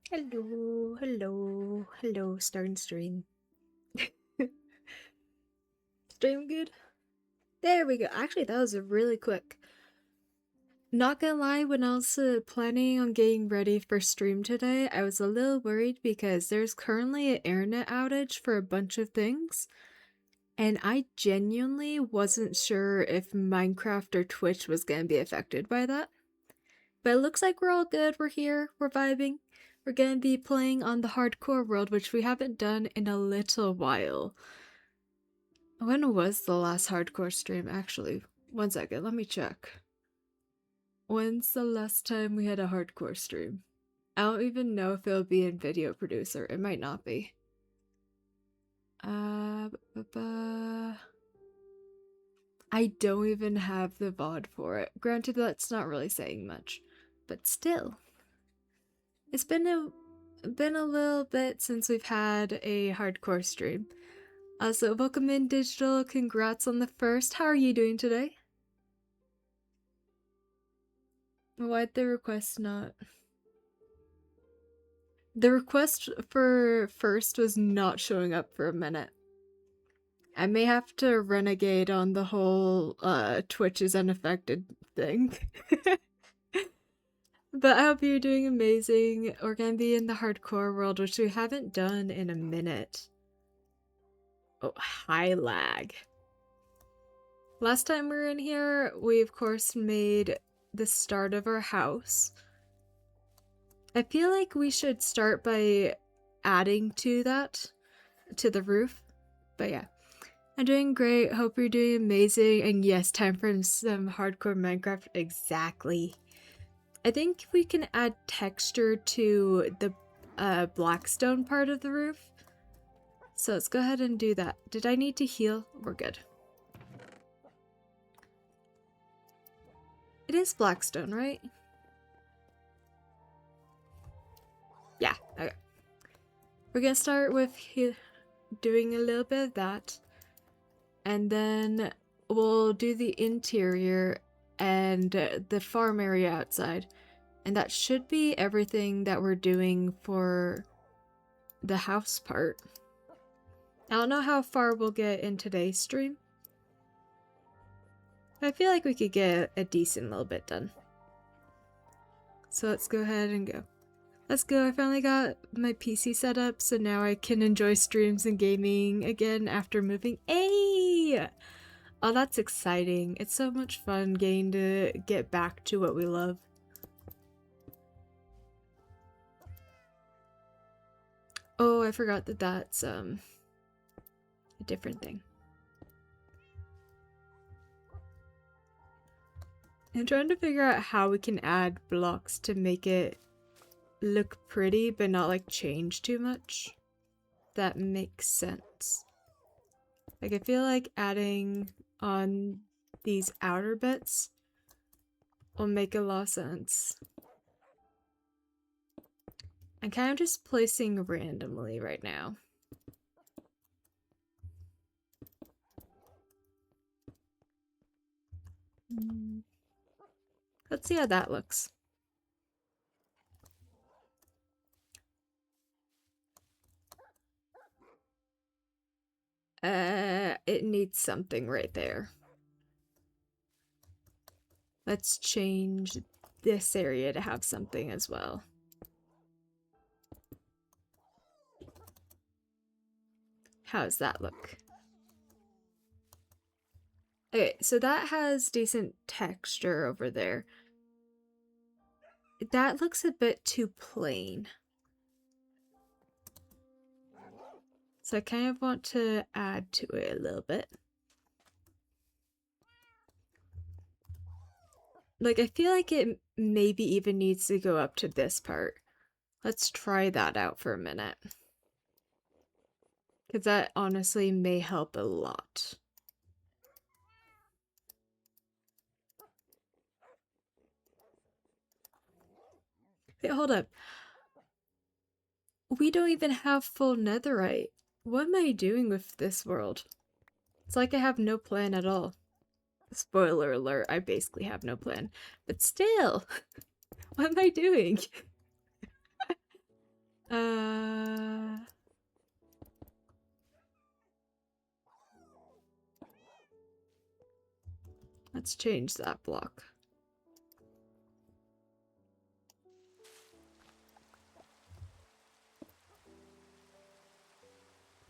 Hello, starting stream. Stream good? There we go. Actually, that was really quick. Not gonna lie, when I was planning on getting ready for stream today, I was a little worried because there's currently an internet outage for a bunch of things, and I genuinely wasn't sure if Minecraft or Twitch was gonna be affected by that. But it looks like we're all good. We're here. We're vibing. We're gonna be playing on the hardcore world, which we haven't done in a little while. When was the last hardcore stream, actually? One second, let me check. When's the last time we had a hardcore stream? I don't even know if it'll be in Video Producer. It might not be. I don't even have the VOD for it. Granted, that's not really saying much. But still. It's been a little bit since we've had a hardcore stream. So welcome in, Digital. Congrats on the first. How are you doing today? Why'd the request not? The request for first was not showing up for a minute. I may have to renegade on the whole Twitch is unaffected thing. But I hope you're doing amazing. We're gonna be in the hardcore world, which we haven't done in a minute. Oh, high lag. Last time we were in here, we of course made the start of our house. I feel like we should start by adding to that, to the roof. But yeah, I'm doing great. Hope you're doing amazing. And yes, time for some hardcore Minecraft. Exactly. I think we can add texture to the blackstone part of the roof. So let's go ahead and do that. Did I need to heal? We're good. It is blackstone, right? Yeah, okay. We're gonna start with doing a little bit of that. And then we'll do the interior and the farm area outside. And that should be everything that we're doing for the house part. I don't know how far we'll get in today's stream. I feel like we could get a decent little bit done. So let's go ahead and go. Let's go. I finally got my PC set up, so now I can enjoy streams and gaming again after moving. Hey! Oh, that's exciting. It's so much fun getting to get back to what we love. Oh, I forgot that that's a different thing. I'm trying to figure out how we can add blocks to make it look pretty but not like change too much. That makes sense. Like, I feel like adding on these outer bits will make a lot of sense. I'm kind of just placing randomly right now. Let's see how that looks. It needs something right there. Let's change this area to have something as well. How does that look? Okay, so that has decent texture over there. That looks a bit too plain. So I kind of want to add to it a little bit. Like, I feel like it maybe even needs to go up to this part. Let's try that out for a minute. Because that honestly may help a lot. Wait, hold up. We don't even have full netherite. What am I doing with this world? It's like I have no plan at all. Spoiler alert, I basically have no plan. But still, what am I doing? Let's change that block.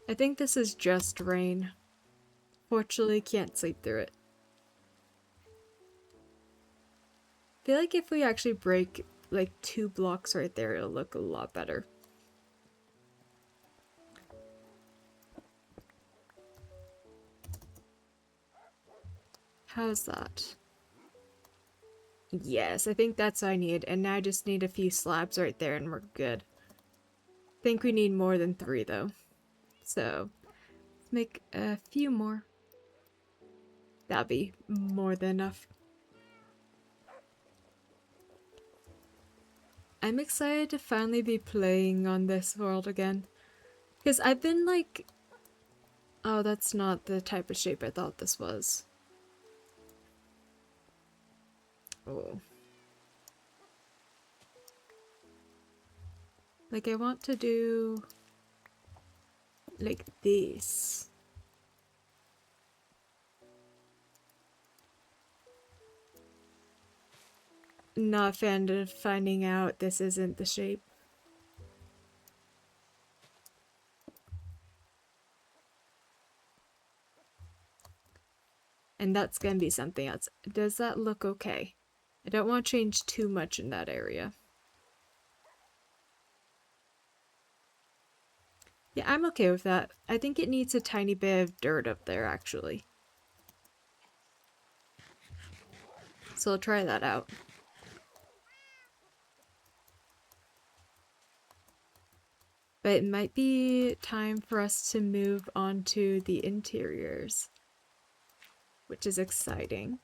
I think this is just rain. Fortunately, can't sleep through it. I feel like if we actually break like 2 blocks right there, it'll look a lot better. How's that? Yes, I think that's what I need, and now I just need a few slabs right there and we're good. I think we need more than 3 though. So, let's make a few more. That'll be more than enough. I'm excited to finally be playing on this world again. Because I've been like... Oh, that's not the type of shape I thought this was. Oh. Like I want to do... like this. Not a fan of finding out this isn't the shape. And that's gonna be something else. Does that look okay? I don't want to change too much in that area. Yeah, I'm okay with that. I think it needs a tiny bit of dirt up there, actually. So I'll try that out. But it might be time for us to move on to the interiors, which is exciting.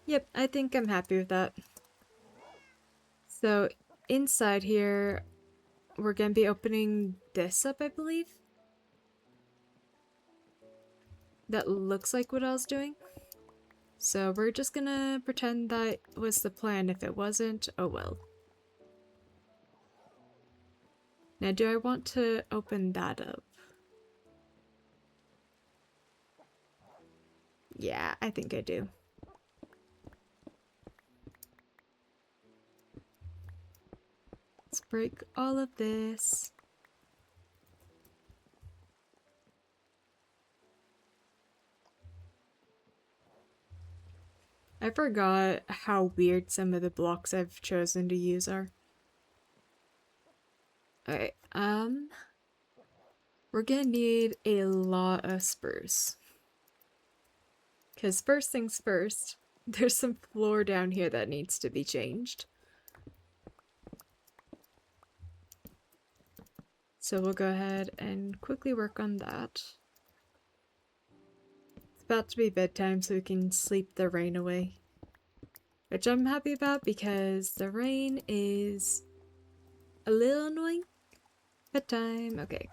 Yep, I think I'm happy with that. So inside here, we're gonna be opening this up, I believe. That looks like what I was doing. So we're just gonna pretend that was the plan. If it wasn't, oh well. Now, do I want to open that up? Yeah, I think I do. Let's break all of this. I forgot how weird some of the blocks I've chosen to use are. Alright, we're gonna need a lot of spruce. Because first things first, there's some floor down here that needs to be changed. So we'll go ahead and quickly work on that. It's about to be bedtime so we can sleep the rain away. Which I'm happy about because the rain is a little annoying. Bedtime, okay.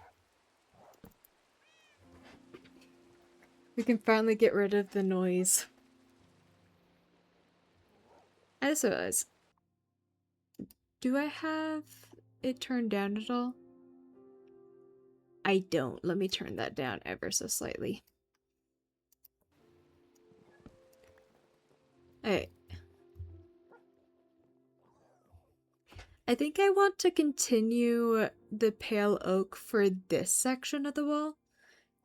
We can finally get rid of the noise. I just realized, do I have it turned down at all? I don't. Let me turn that down ever so slightly. Alright. I think I want to continue the pale oak for this section of the wall,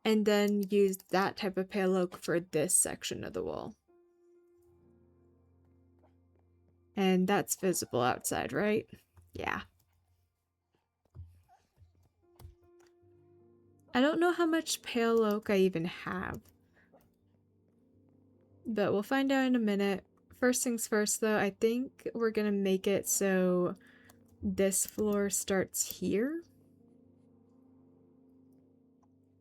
and then use that type of pale oak for this section of the wall. And that's visible outside, right? Yeah. I don't know how much pale oak I even have. But we'll find out in a minute. First things first though, I think we're gonna make it so this floor starts here.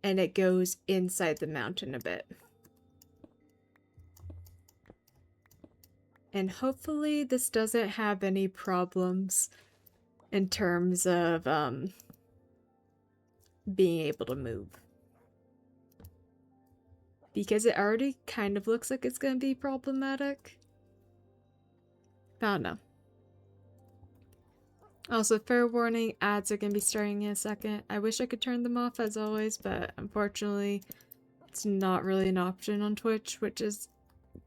And it goes inside the mountain a bit. And hopefully this doesn't have any problems in terms of being able to move. Because it already kind of looks like it's going to be problematic. I don't know. Also, fair warning, ads are gonna be starting in a second. I wish I could turn them off as always, but unfortunately, it's not really an option on Twitch, which is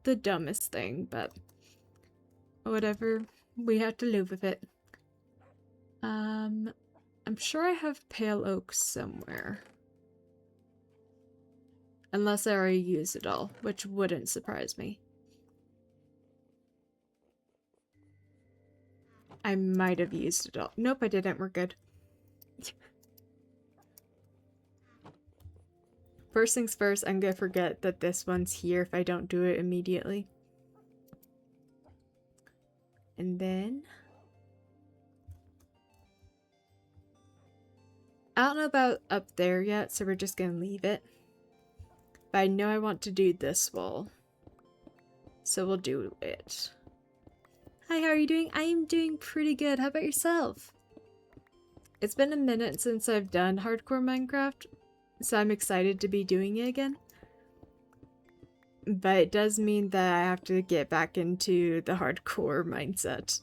the dumbest thing, but whatever. We have to live with it. I'm sure I have pale oak somewhere. Unless I already used it all, which wouldn't surprise me. I might have used it all. Nope, I didn't. We're good. First things first, I'm gonna forget that this one's here if I don't do it immediately. And then... I don't know about up there yet, so we're just gonna leave it. But I know I want to do this wall. So we'll do it. Hi, how are you doing? I am doing pretty good. How about yourself? It's been a minute since I've done hardcore Minecraft, so I'm excited to be doing it again. But it does mean that I have to get back into the hardcore mindset.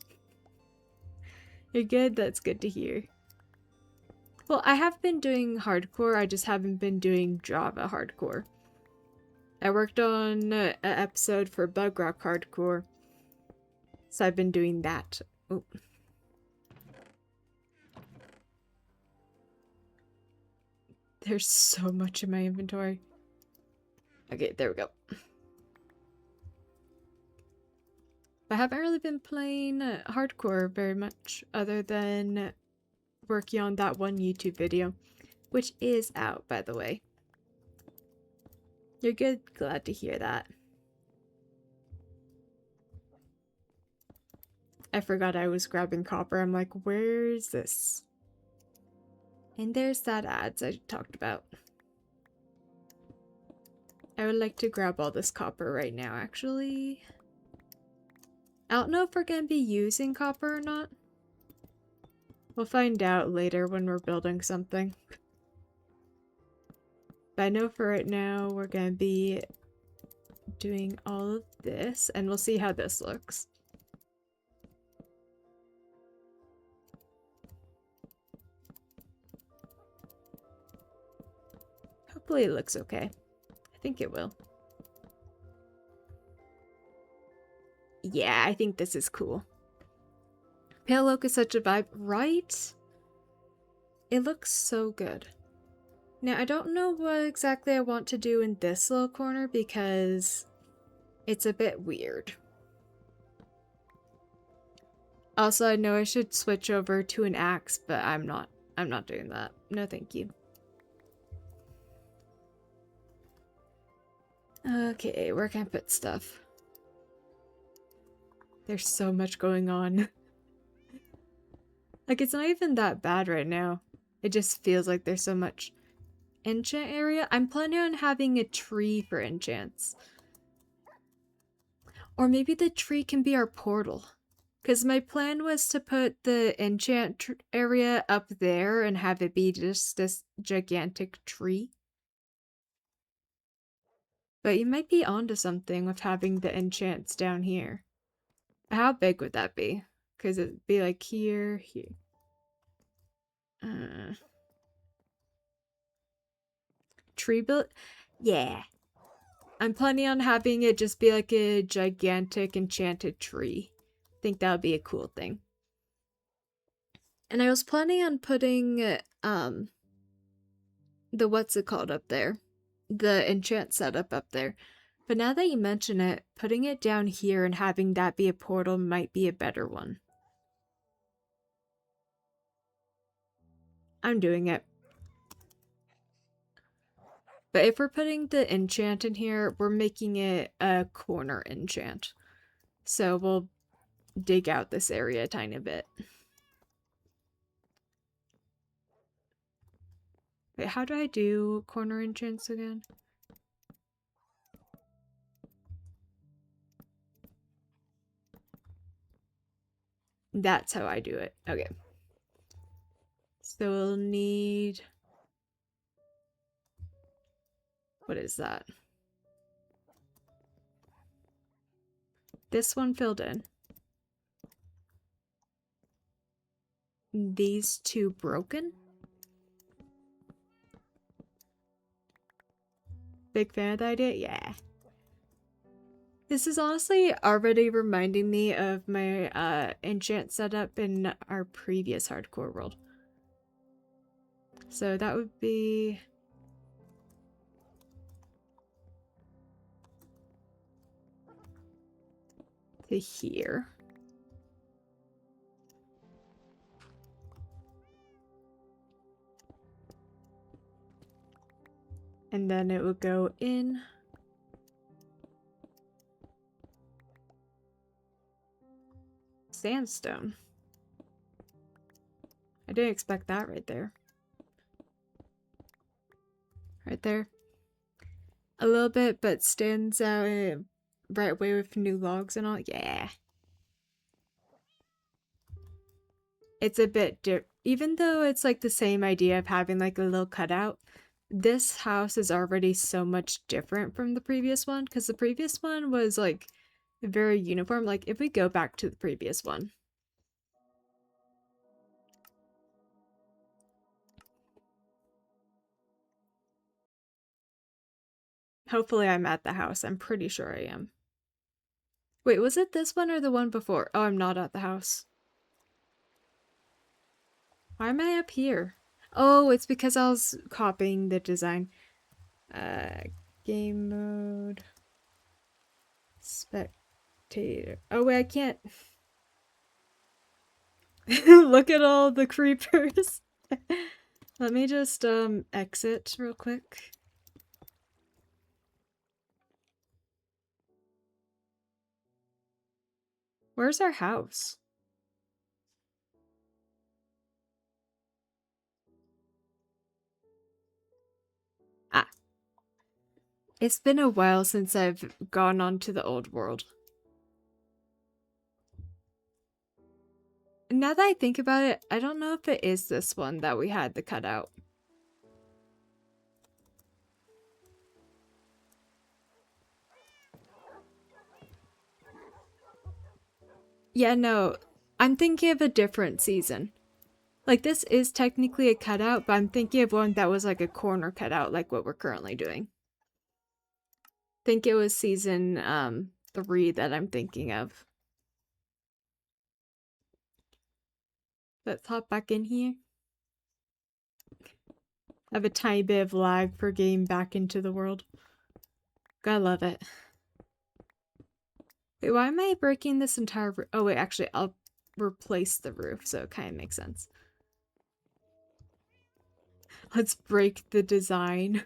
You're good? That's good to hear. Well, I have been doing hardcore, I just haven't been doing Java hardcore. I worked on an episode for Bug Rock hardcore, so I've been doing that. Oh. There's so much in my inventory. Okay, there we go. I haven't really been playing hardcore very much, other than working on that one YouTube video, which is out, by the way. You're good? Glad to hear that. I forgot I was grabbing copper. I'm like, where is this? And there's that ads I talked about. I would like to grab all this copper right now, actually. I don't know if we're gonna be using copper or not. We'll find out later when we're building something. But I know for right now we're gonna be doing all of this, and we'll see how this looks. Hopefully it looks okay. I think it will. Yeah, I think this is cool. Pale oak is such a vibe, right? It looks so good. Now, I don't know what exactly I want to do in this little corner because it's a bit weird. Also, I know I should switch over to an axe, but I'm not doing that. No, thank you. Okay, where can I put stuff? There's so much going on. Like, it's not even that bad right now. It just feels like there's so much. Enchant area? I'm planning on having a tree for enchants. Or maybe the tree can be our portal. Because my plan was to put the enchant area up there and have it be just this gigantic tree. But you might be onto something with having the enchants down here. How big would that be? Because it'd be like here, here. Tree build? Yeah. I'm planning on having it just be like a gigantic enchanted tree. I think that would be a cool thing. And I was planning on putting the what's it called up there? The enchant setup up there. But now that you mention it, putting it down here and having that be a portal might be a better one. I'm doing it. But if we're putting the enchant in here, we're making it a corner enchant. So we'll dig out this area a tiny bit. Wait, how do I do corner enchants again? That's how I do it. Okay. So we'll need... What is that? This one filled in. these two broken. Big fan of the idea? Yeah. This is honestly already reminding me of my enchant setup in our previous hardcore world. So that would be to here. And then it would go in. Sandstone. I didn't expect that right there. Right there. A little bit, but stands out in a right way with new logs and all. Yeah. It's a bit different. Even though it's like the same idea of having like a little cutout, this house is already so much different from the previous one, because the previous one was like very uniform. Like if we go back to the previous one. Hopefully I'm at the house. I'm pretty sure I am. Wait, was it this one or the one before? Oh, I'm not at the house. Why am I up here? Oh, it's because I was copying the design. Game mode. Spectator. Oh, wait, I can't. Look at all the creepers. Let me just, exit real quick. Where's our house? Ah. It's been a while since I've gone on to the old world. Now that I think about it, I don't know if it is this one that we had the cutout. Yeah, no. I'm thinking of a different season. Like, this is technically a cutout, but I'm thinking of one that was like a corner cutout, like what we're currently doing. I think it was season 3 that I'm thinking of. Let's hop back in here. I have a tiny bit of lag for getting back into the world. Gotta love it. Wait, why am I breaking this entire roof? Oh wait, actually, I'll replace the roof, so it kind of makes sense. Let's break the design.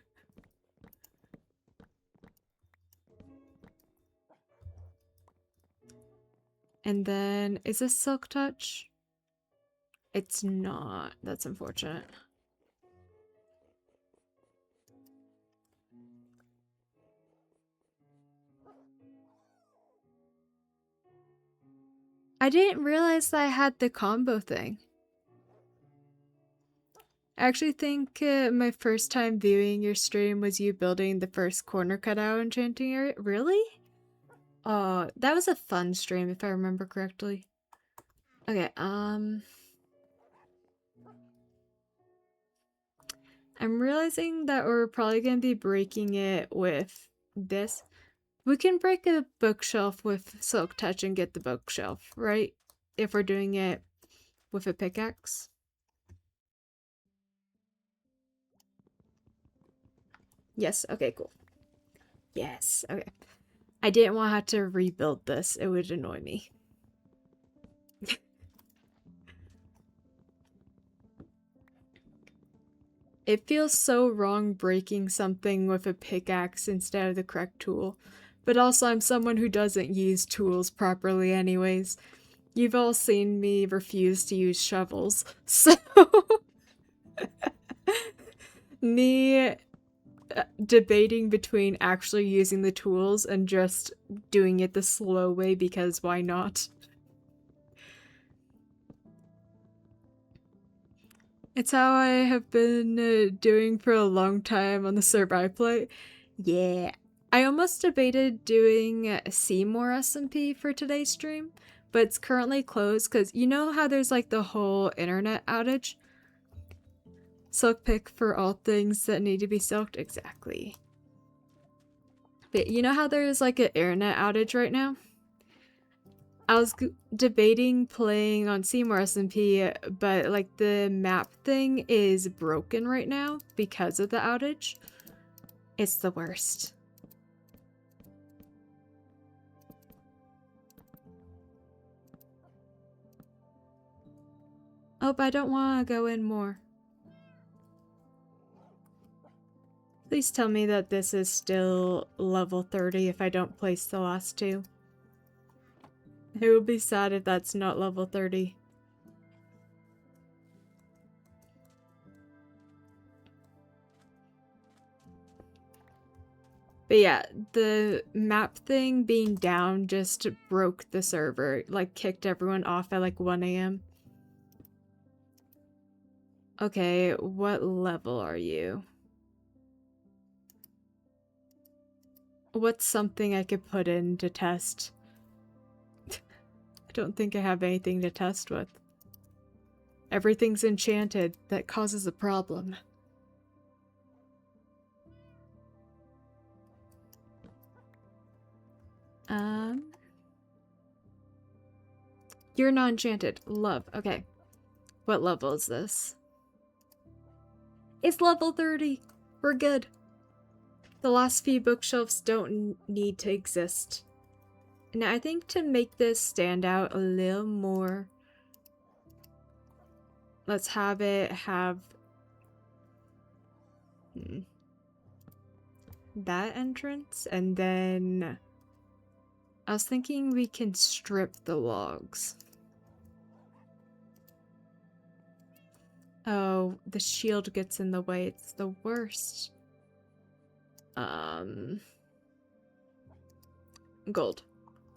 And then, is this Silk Touch? It's not. That's unfortunate. I didn't realize that I had the combo thing. I actually think my first time viewing your stream was you building the first corner cutout enchanting area. Really? Oh, that was a fun stream if I remember correctly. Okay, I'm realizing that we're probably gonna be breaking it with this. We can break a bookshelf with Silk Touch and get the bookshelf, right? If we're doing it with a pickaxe. Yes, okay, cool. Yes, okay. I didn't want to have to rebuild this. It would annoy me. It feels so wrong breaking something with a pickaxe instead of the correct tool. But also, I'm someone who doesn't use tools properly anyways. You've all seen me refuse to use shovels, so... me debating between actually using the tools and just doing it the slow way because why not? It's how I have been doing for a long time on the server I play. Yeah. I almost debated doing Seymour SMP for today's stream, but it's currently closed because you know how there's like the whole internet outage? Silk pick for all things that need to be silked? Exactly. But you know how there's like an internet outage right now? I was debating playing on Seymour SMP, but like the map thing is broken right now because of the outage. It's the worst. Oh, but I don't want to go in more. Please tell me that this is still level 30 if I don't place the last two. It would be sad if that's not level 30. But yeah, the map thing being down just broke the server. Like, kicked everyone off at like 1 AM. Okay, what level are you? What's something I could put in to test? I don't think I have anything to test with. Everything's enchanted. That causes a problem. You're not enchanted. Love. Okay. What level is this? It's level 30. We're good. The last few bookshelves don't need to exist. Now, I think to make this stand out a little more, let's have it have that entrance, and then I was thinking we can strip the logs. Oh, the shield gets in the way. It's the worst. Gold.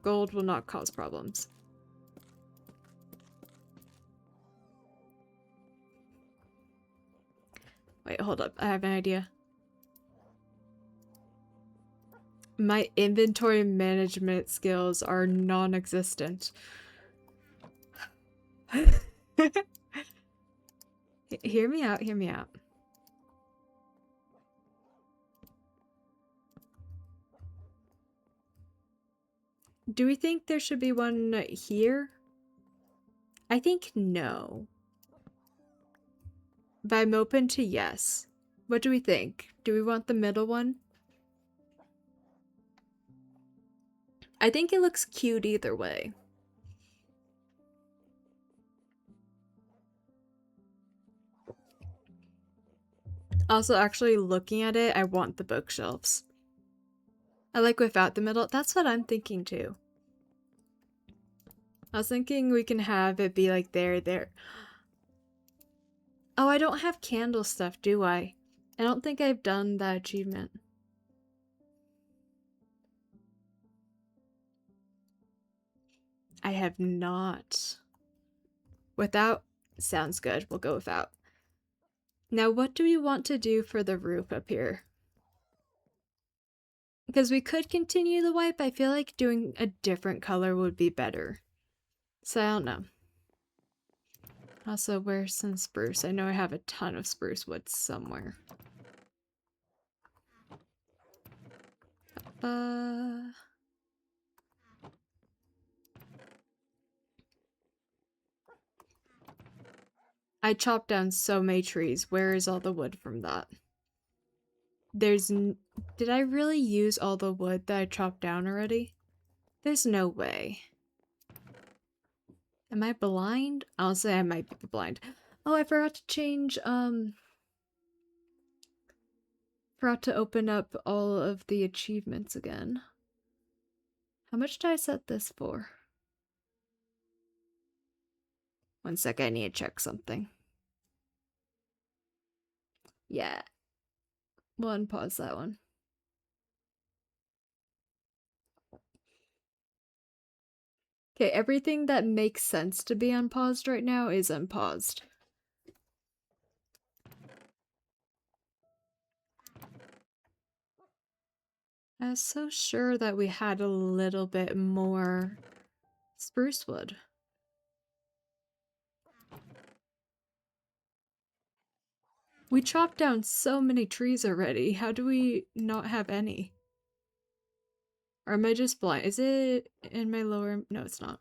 Gold will not cause problems. Wait, hold up. I have an idea. My inventory management skills are non-existent. Hear me out, hear me out. Do we think there should be one here? I think no. But I'm open to yes. What do we think? Do we want the middle one? I think it looks cute either way. Also, actually looking at it, I want the bookshelves. I like without the middle. That's what I'm thinking too. I was thinking we can have it be like there. Oh, I don't have candle stuff, do I? I don't think I've done that achievement. I have not. Without sounds good. We'll go without. Now, what do we want to do for the roof up here? Because we could continue the wipe. I feel like doing a different color would be better. So I don't know. Also, where's some spruce? I know I have a ton of spruce wood somewhere. I chopped down so many trees. Where is all the wood from that? Did I really use all the wood that I chopped down already? There's no way. Am I blind? I'll say I might be blind. Oh, I forgot to change, forgot to open up all of the achievements again. How much did I set this for? One sec, I need to check something. Yeah. We'll unpause that one. Okay, everything that makes sense to be unpaused right now is unpaused. I was so sure that we had a little bit more Spruce wood. We chopped down so many trees already. How do we not have any? Or am I just blind? Is it in my lower? No, it's not.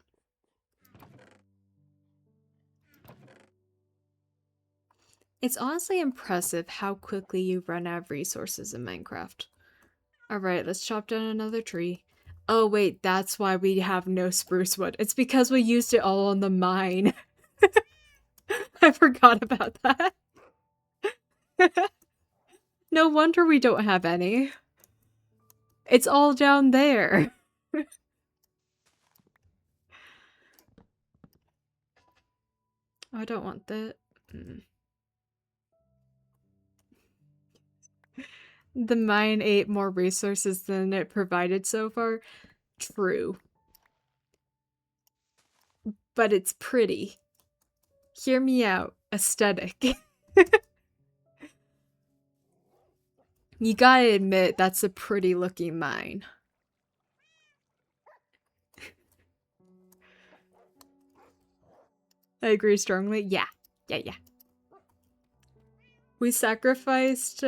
It's honestly impressive how quickly you run out of resources in Minecraft. Alright, let's chop down another tree. Oh wait, that's why we have no spruce wood. It's because we used it all on the mine. I forgot about that. No wonder we don't have any. It's all down there. I don't want that. The mine ate more resources than it provided so far. True. But it's pretty. Hear me out. Aesthetic. You gotta admit, that's a pretty looking mine. I agree strongly. Yeah. We sacrificed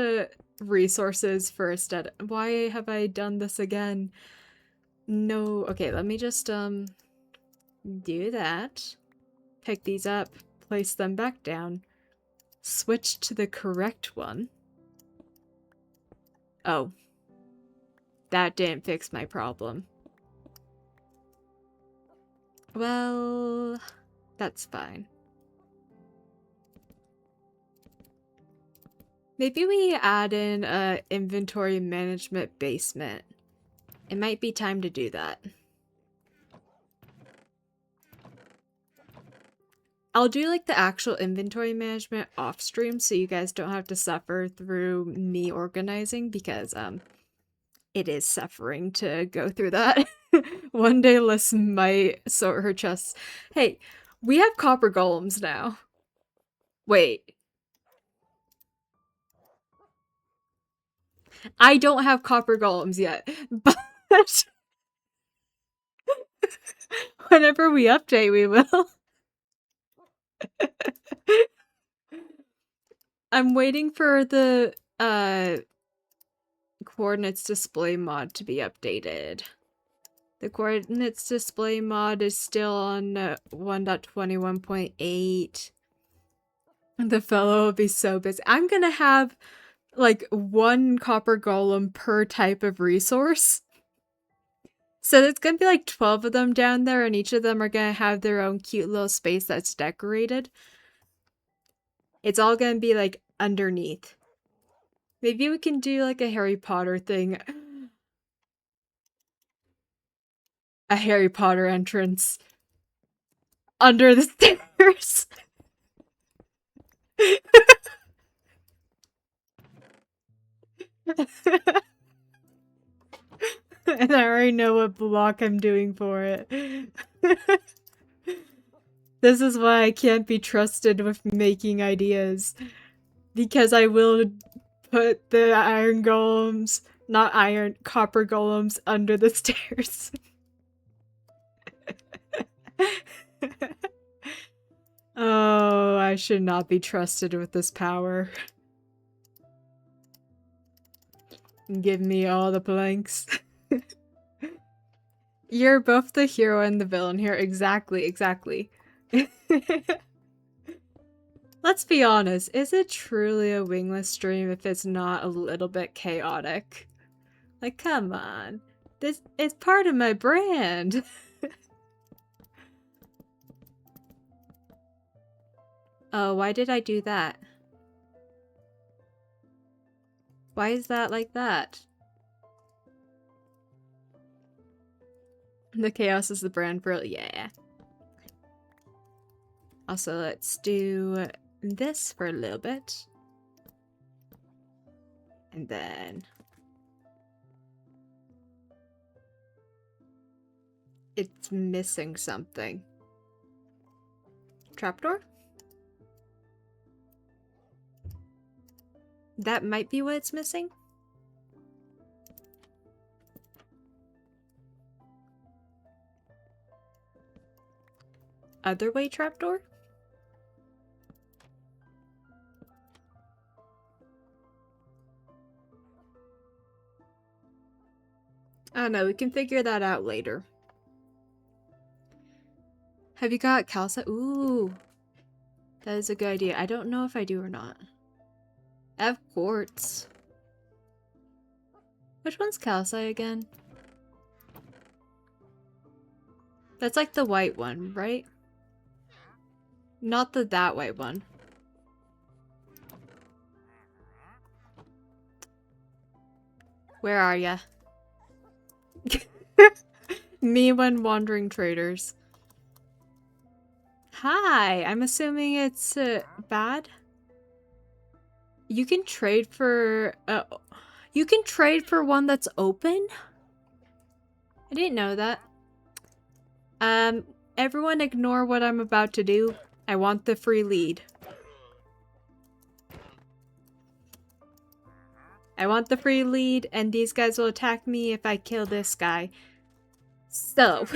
resources for aesthetic. Why have I done this again? No. Okay, let me just do that. Pick these up, place them back down, switch to the correct one. Oh. That didn't fix my problem. Well, that's fine. Maybe we add in a inventory management basement. It might be time to do that. I'll do like the actual inventory management off stream so you guys don't have to suffer through me organizing because it is suffering to go through that. One day Liz might sort her chests. Hey, we have copper golems now. Wait. I don't have copper golems yet, but whenever we update, we will. I'm waiting for the coordinates display mod to be updated. The coordinates display mod is still on 1.21.8. The fellow will be so busy. I'm gonna have like one copper golem per type of resource. So there's gonna be like 12 of them down there, and each of them are gonna have their own cute little space that's decorated. It's all gonna be like underneath. Maybe we can do like a Harry Potter thing. A Harry Potter entrance. Under the stairs. And I already know what block I'm doing for it. This is why I can't be trusted with making ideas. Because I will put the iron golems, not iron, copper golems under the stairs. Oh, I should not be trusted with this power. Give me all the planks. You're both the hero and the villain here. Exactly. Let's be honest, is it truly a Winglyss stream if it's not a little bit chaotic? Like, come on. This is part of my brand. Oh, why did I do that? Why is that like that? The chaos is the brand for yeah. Also, let's do this for a little bit. And then it's missing something. Trapdoor? That might be what it's missing. other way trapdoor? I don't know, we can figure that out later. Have you got calcite? Ooh. That is a good idea. I don't know if I do or not. I have quartz. Which one's calcite again? That's like the white one, right? Not that white one. Where are ya? Me when wandering traders. Hi, I'm assuming it's bad. You can trade for one that's open? I didn't know that. Everyone ignore what I'm about to do. I want the free lead. I want the free lead, and these guys will attack me if I kill this guy. So.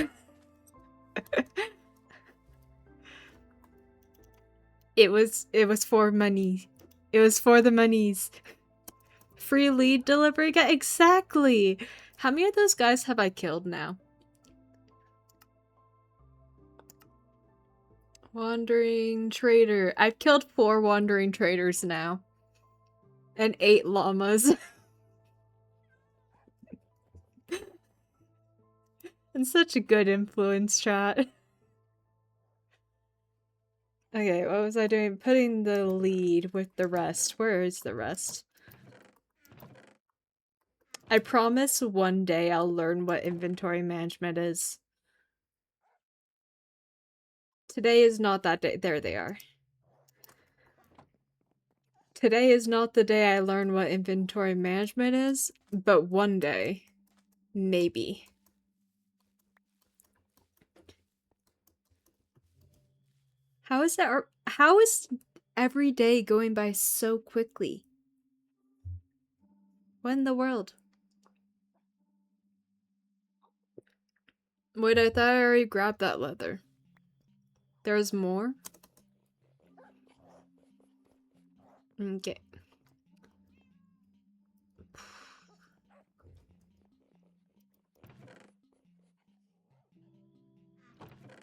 It was for money. It was for the monies. Free lead delivery guy? Exactly! How many of those guys have I killed now? Wandering trader. I've killed 4 wandering traders now. And 8 llamas. And such a good influence, chat. Okay, what was I doing? Putting the lead with the rest. Where is the rest? I promise one day I'll learn what inventory management is. Today is not that day. There they are. Today is not the day I learn what inventory management is, but one day. Maybe. How is every day going by so quickly? What in the world? Wait, I thought I already grabbed that leather. There's more? Okay.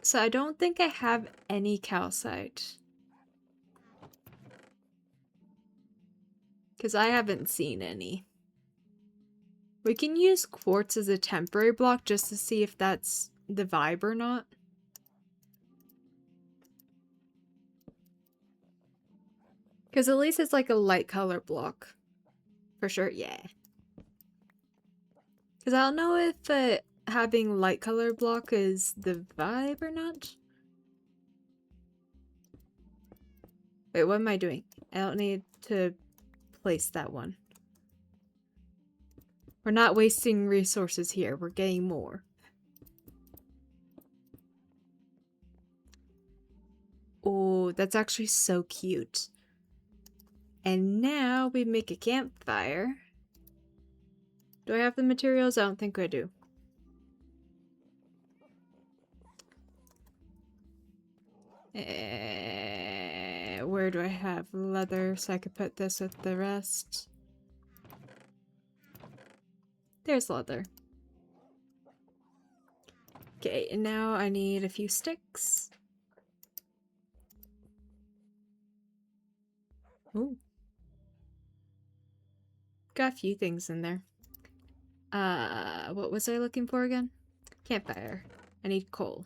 So I don't think I have any calcite. Because I haven't seen any. We can use quartz as a temporary block just to see if that's the vibe or not. Because at least it's like a light color block. For sure, yeah. Because I don't know if having light color block is the vibe or not. Wait, what am I doing? I don't need to place that one. We're not wasting resources here. We're getting more. Oh, that's actually so cute. And now we make a campfire. Do I have the materials? I don't think I do. Where do I have leather so I could put this with the rest? There's leather. Okay, and now I need a few sticks. Ooh. Got a few things in there. What was I looking for again? Campfire. I need coal.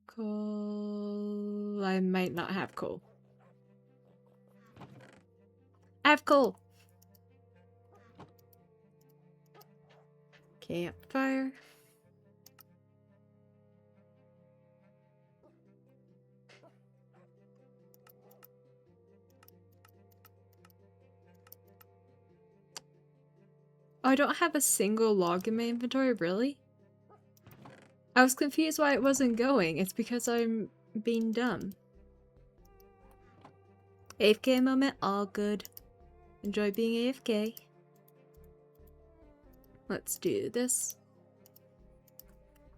Coal... I might not have coal. I have coal! Campfire. Oh, I don't have a single log in my inventory, really? I was confused why it wasn't going. It's because I'm being dumb. AFK moment, all good. Enjoy being AFK. Let's do this.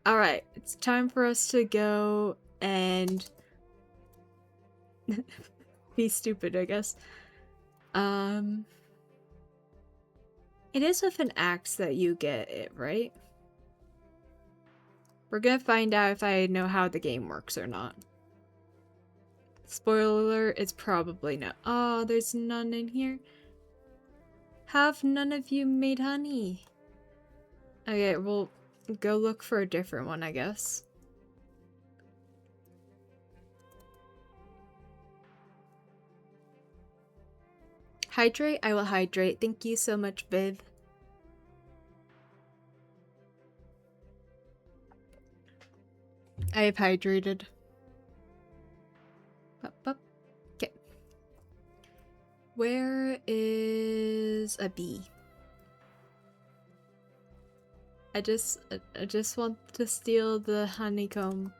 Alright, it's time for us to go and be stupid, I guess. It is with an axe that you get it, right? We're gonna find out if I know how the game works or not. Spoiler alert, it's probably not. Oh, there's none in here. Have none of you made honey? Okay, we'll go look for a different one, I guess. Hydrate? I will hydrate. Thank you so much, Viv. I have hydrated. Okay. Where is a bee? I just want to steal the honeycomb.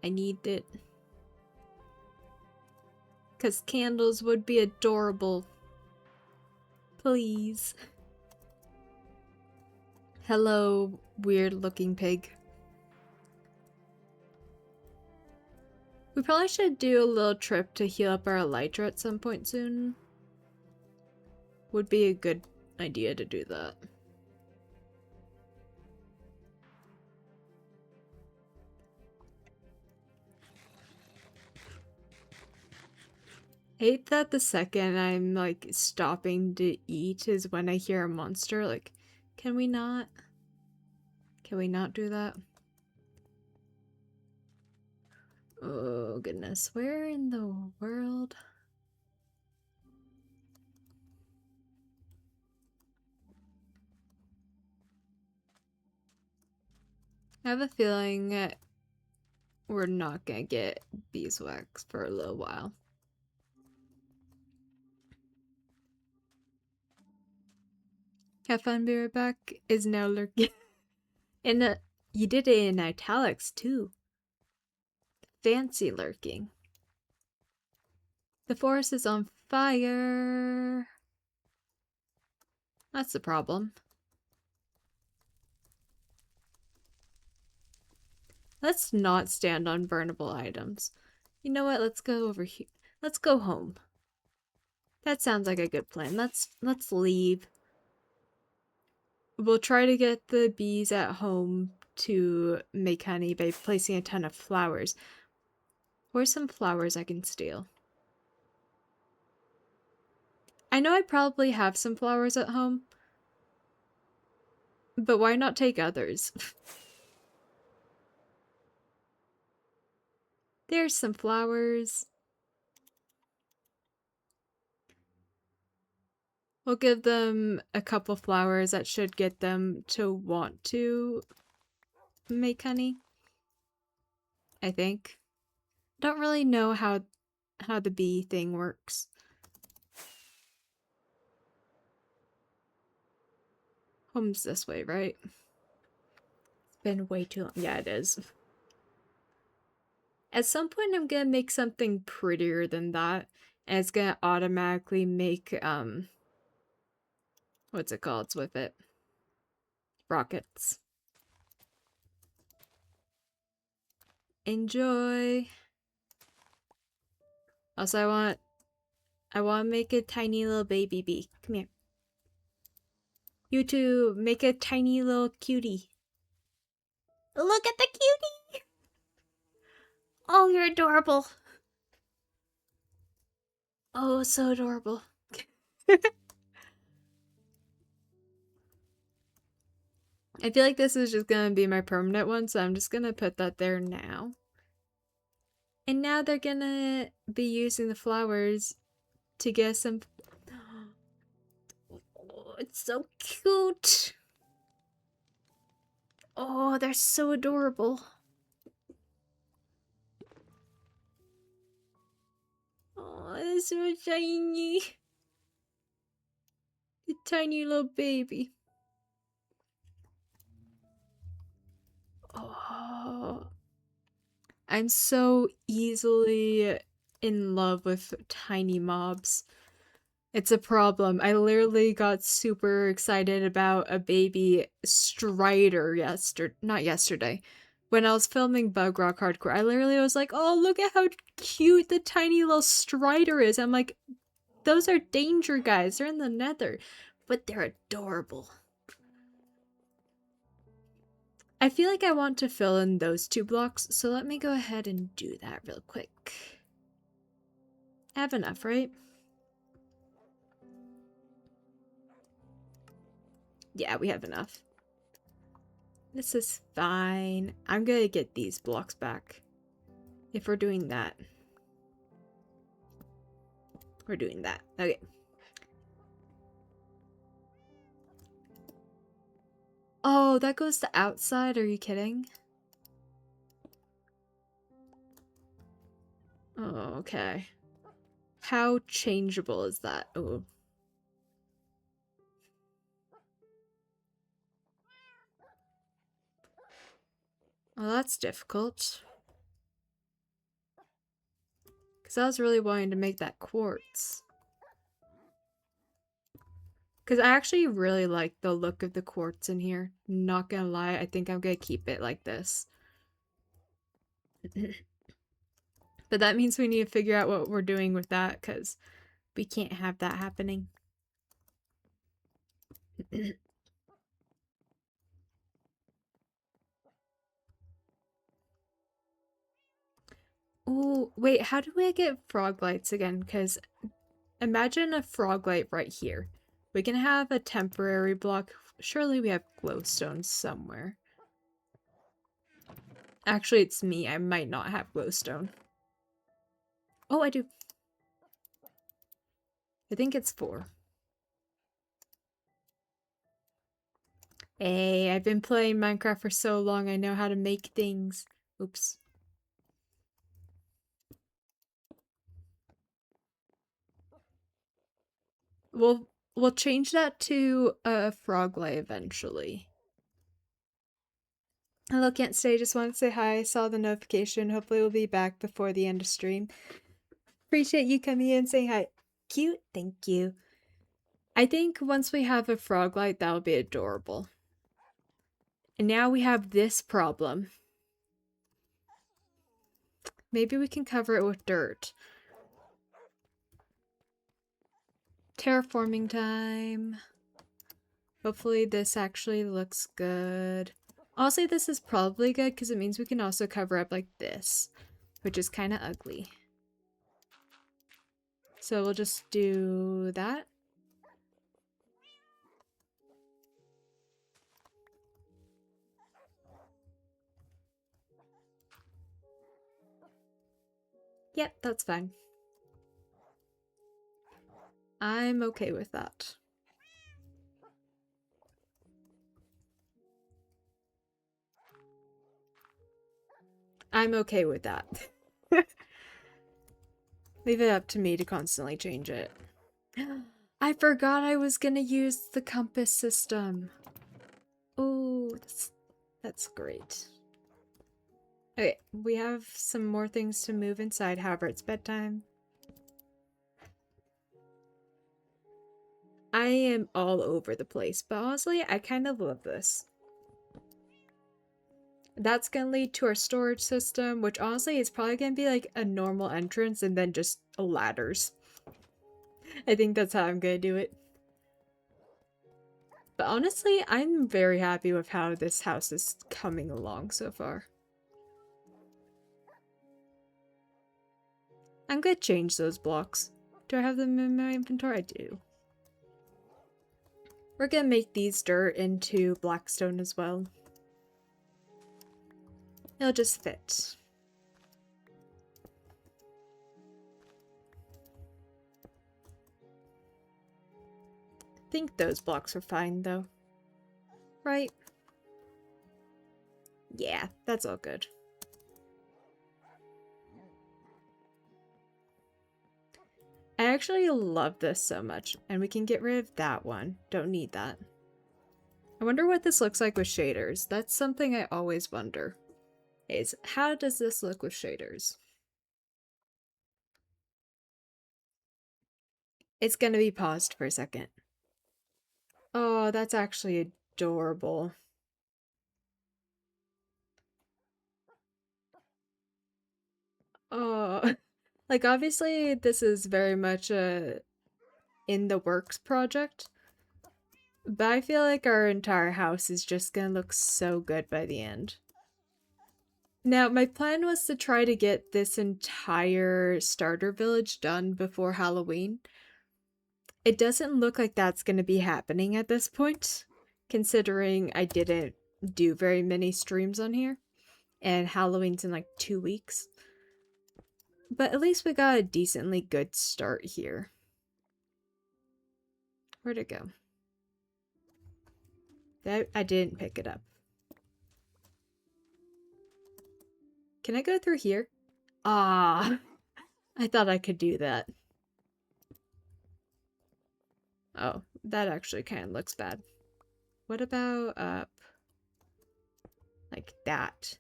I need it. Because candles would be adorable. Please. Hello, weird looking pig. We probably should do a little trip to heal up our elytra at some point soon. Would be a good idea to do that. I hate that the second I'm like stopping to eat is when I hear a monster. Like, can we not? Can we not do that? Oh goodness, where in the world? I have a feeling we're not gonna get beeswax for a little while. Have fun, be right back is now lurking. You did it in italics too. Fancy lurking. The forest is on fire. That's the problem. Let's not stand on burnable items. You know what? Let's go over here. Let's go home. That sounds like a good plan. Let's leave. We'll try to get the bees at home to make honey by placing a ton of flowers. Where's some flowers I can steal? I know I probably have some flowers at home, but why not take others? There's some flowers. We'll give them a couple flowers that should get them to want to make honey. I think. Don't really know how the bee thing works. Home's this way, right? It's been way too long. Yeah, it is. At some point, I'm gonna make something prettier than that, and it's gonna automatically make, what's it called? It's with it. Rockets. Enjoy! Also, I want to make a tiny little baby bee. Come here. You two, make a tiny little cutie. Look at the cutie! Oh, you're adorable. Oh, so adorable. I feel like this is just gonna be my permanent one, so I'm just gonna put that there now. And now they're gonna be using the flowers to get some... Oh, it's so cute! Oh, they're so adorable. Oh, it's so shiny. The tiny little baby. Oh, I'm so easily in love with tiny mobs. It's a problem. I literally got super excited about a baby strider not yesterday. When I was filming Bug Rock Hardcore, I literally was like, oh, look at how cute the tiny little strider is. I'm like, those are danger guys. They're in the nether. But they're adorable. I feel like I want to fill in those 2 blocks, so let me go ahead and do that real quick. I have enough, right? Yeah, we have enough. This is fine. I'm gonna get these blocks back. If we're doing that. We're doing that. Okay. Oh, that goes to outside? Are you kidding? Oh, okay. How changeable is that? Oh. Well, that's difficult. Because I was really wanting to make that quartz. Because I actually really like the look of the quartz in here. Not gonna lie, I think I'm gonna keep it like this. But that means we need to figure out what we're doing with that, because we can't have that happening. Oh, wait, how do we get frog lights again? Because imagine a frog light right here. We can have a temporary block. Surely we have glowstone somewhere. Actually, it's me. I might not have glowstone. Oh, I do. I think it's 4. Hey, I've been playing Minecraft for so long, I know how to make things. Oops. We'll change that to a frog light eventually. Hello, can't stay. Just wanted to say hi. I saw the notification. Hopefully we'll be back before the end of stream. Appreciate you coming in and saying hi. Cute. Thank you. I think once we have a frog light, that'll be adorable. And now we have this problem. Maybe we can cover it with dirt. Terraforming time. Hopefully this actually looks good. I'll say this is probably good because it means we can also cover up like this, which is kind of ugly. So we'll just do that. Yep, that's fine. I'm okay with that. I'm okay with that. Leave it up to me to constantly change it. I forgot I was gonna use the compass system. Oh, that's great. Okay, we have some more things to move inside. However, it's bedtime. I am all over the place, but honestly, I kind of love this. That's gonna lead to our storage system, which honestly is probably gonna be like a normal entrance and then just ladders. I think that's how I'm gonna do it. But honestly, I'm very happy with how this house is coming along so far. I'm gonna change those blocks. Do I have them in my inventory? I do. We're gonna make these dirt into blackstone as well. It'll just fit. I think those blocks are fine though. Right? Yeah, that's all good. I actually love this so much, and we can get rid of that one. Don't need that. I wonder what this looks like with shaders. That's something I always wonder. Is how does this look with shaders? It's gonna be paused for a second. Oh, that's actually adorable. Oh, like obviously this is very much a in the works project, but I feel like our entire house is just gonna look so good by the end. Now, my plan was to try to get this entire starter village done before Halloween. It doesn't look like that's going to be happening at this point, considering I didn't do very many streams on here, and Halloween's in like 2 weeks. But at least we got a decently good start here. Where'd it go? I didn't pick it up. Can I go through here? Ah, I thought I could do that. Oh, that actually kind of looks bad. What about up like that?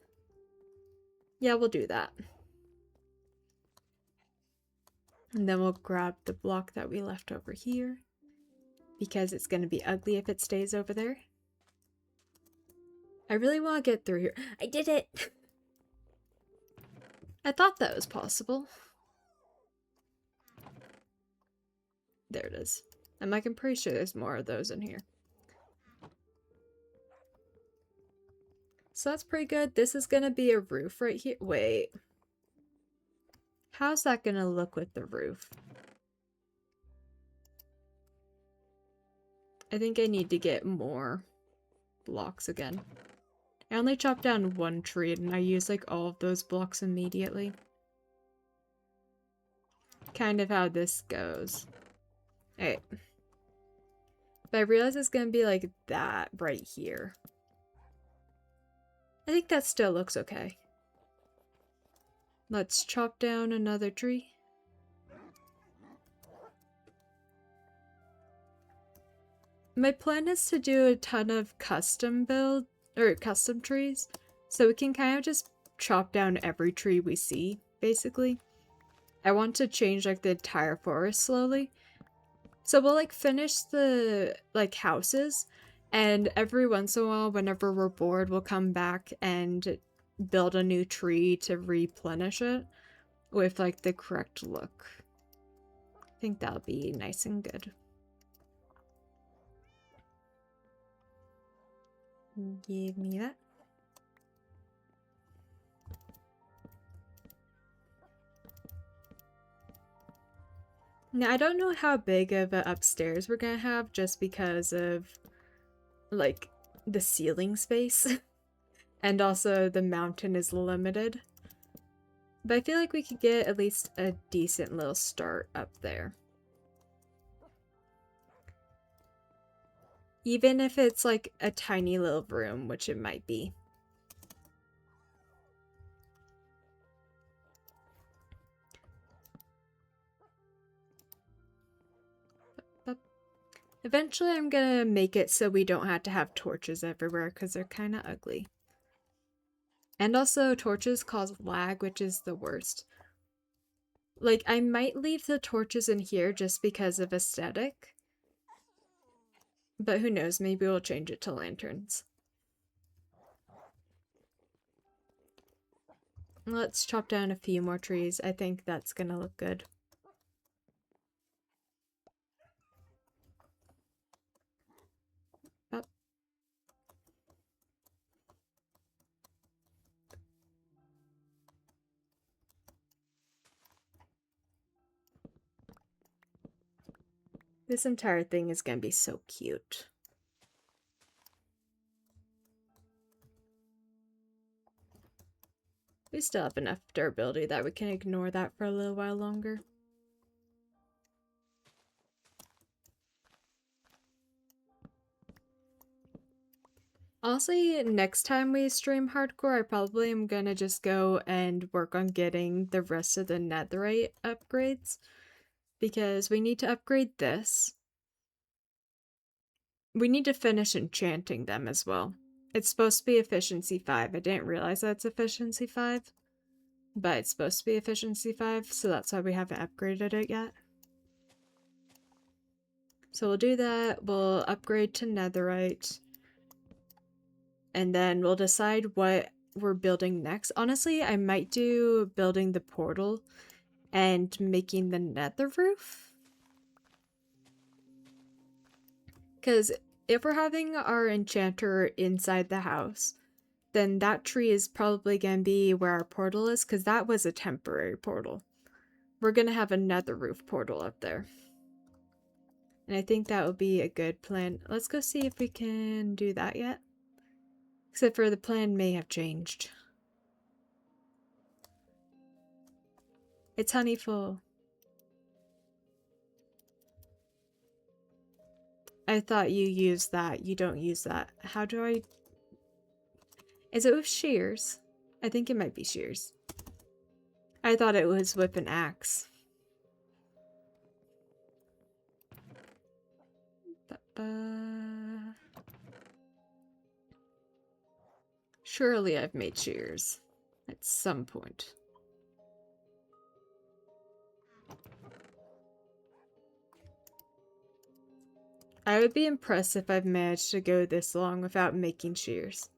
Yeah, we'll do that. And then we'll grab the block that we left over here, because it's going to be ugly if it stays over there. I really want to get through here. I did it! I thought that was possible. There it is. I'm pretty sure there's more of those in here. So that's pretty good. This is going to be a roof right here. Wait. How's that going to look with the roof? I think I need to get more blocks again. I only chopped down one tree and I used like all of those blocks immediately. Kind of how this goes. Alright. But I realize it's gonna be like that right here. I think that still looks okay. Let's chop down another tree. My plan is to do a ton of custom trees, so we can kind of just chop down every tree we see, basically. I want to change like the entire forest slowly. So we'll like finish the like houses, and every once in a while, whenever we're bored, we'll come back and build a new tree to replenish it with like the correct look. I think that'll be nice and good. Give me that. Now, I don't know how big of a upstairs we're gonna have just because of, like, the ceiling space. And also the mountain is limited. But I feel like we could get at least a decent little start up there. Even if it's like a tiny little room, which it might be. Eventually I'm gonna make it so we don't have to have torches everywhere because they're kind of ugly. And also torches cause lag, which is the worst. Like, I might leave the torches in here just because of aesthetic. But who knows, maybe we'll change it to lanterns. Let's chop down a few more trees. I think that's gonna look good. Up. This entire thing is gonna be so cute. We still have enough durability that we can ignore that for a little while longer. Honestly, next time we stream hardcore, I probably am gonna just go and work on getting the rest of the netherite upgrades. Because we need to upgrade this. We need to finish enchanting them as well. It's supposed to be efficiency 5. I didn't realize that's efficiency 5. But it's supposed to be efficiency 5, so that's why we haven't upgraded it yet. So we'll do that. We'll upgrade to netherite. And then we'll decide what we're building next. Honestly, I might do building the portal and making the nether roof. Because if we're having our enchanter inside the house, then that tree is probably going to be where our portal is, because that was a temporary portal. We're going to have a nether roof portal up there. And I think that would be a good plan. Let's go see if we can do that yet. Except for the plan may have changed. It's honeyful. I thought you used that. You don't use that. How do I... Is it with shears? I think it might be shears. I thought it was with an axe. Surely I've made shears at some point. I would be impressed if I've managed to go this long without making shears.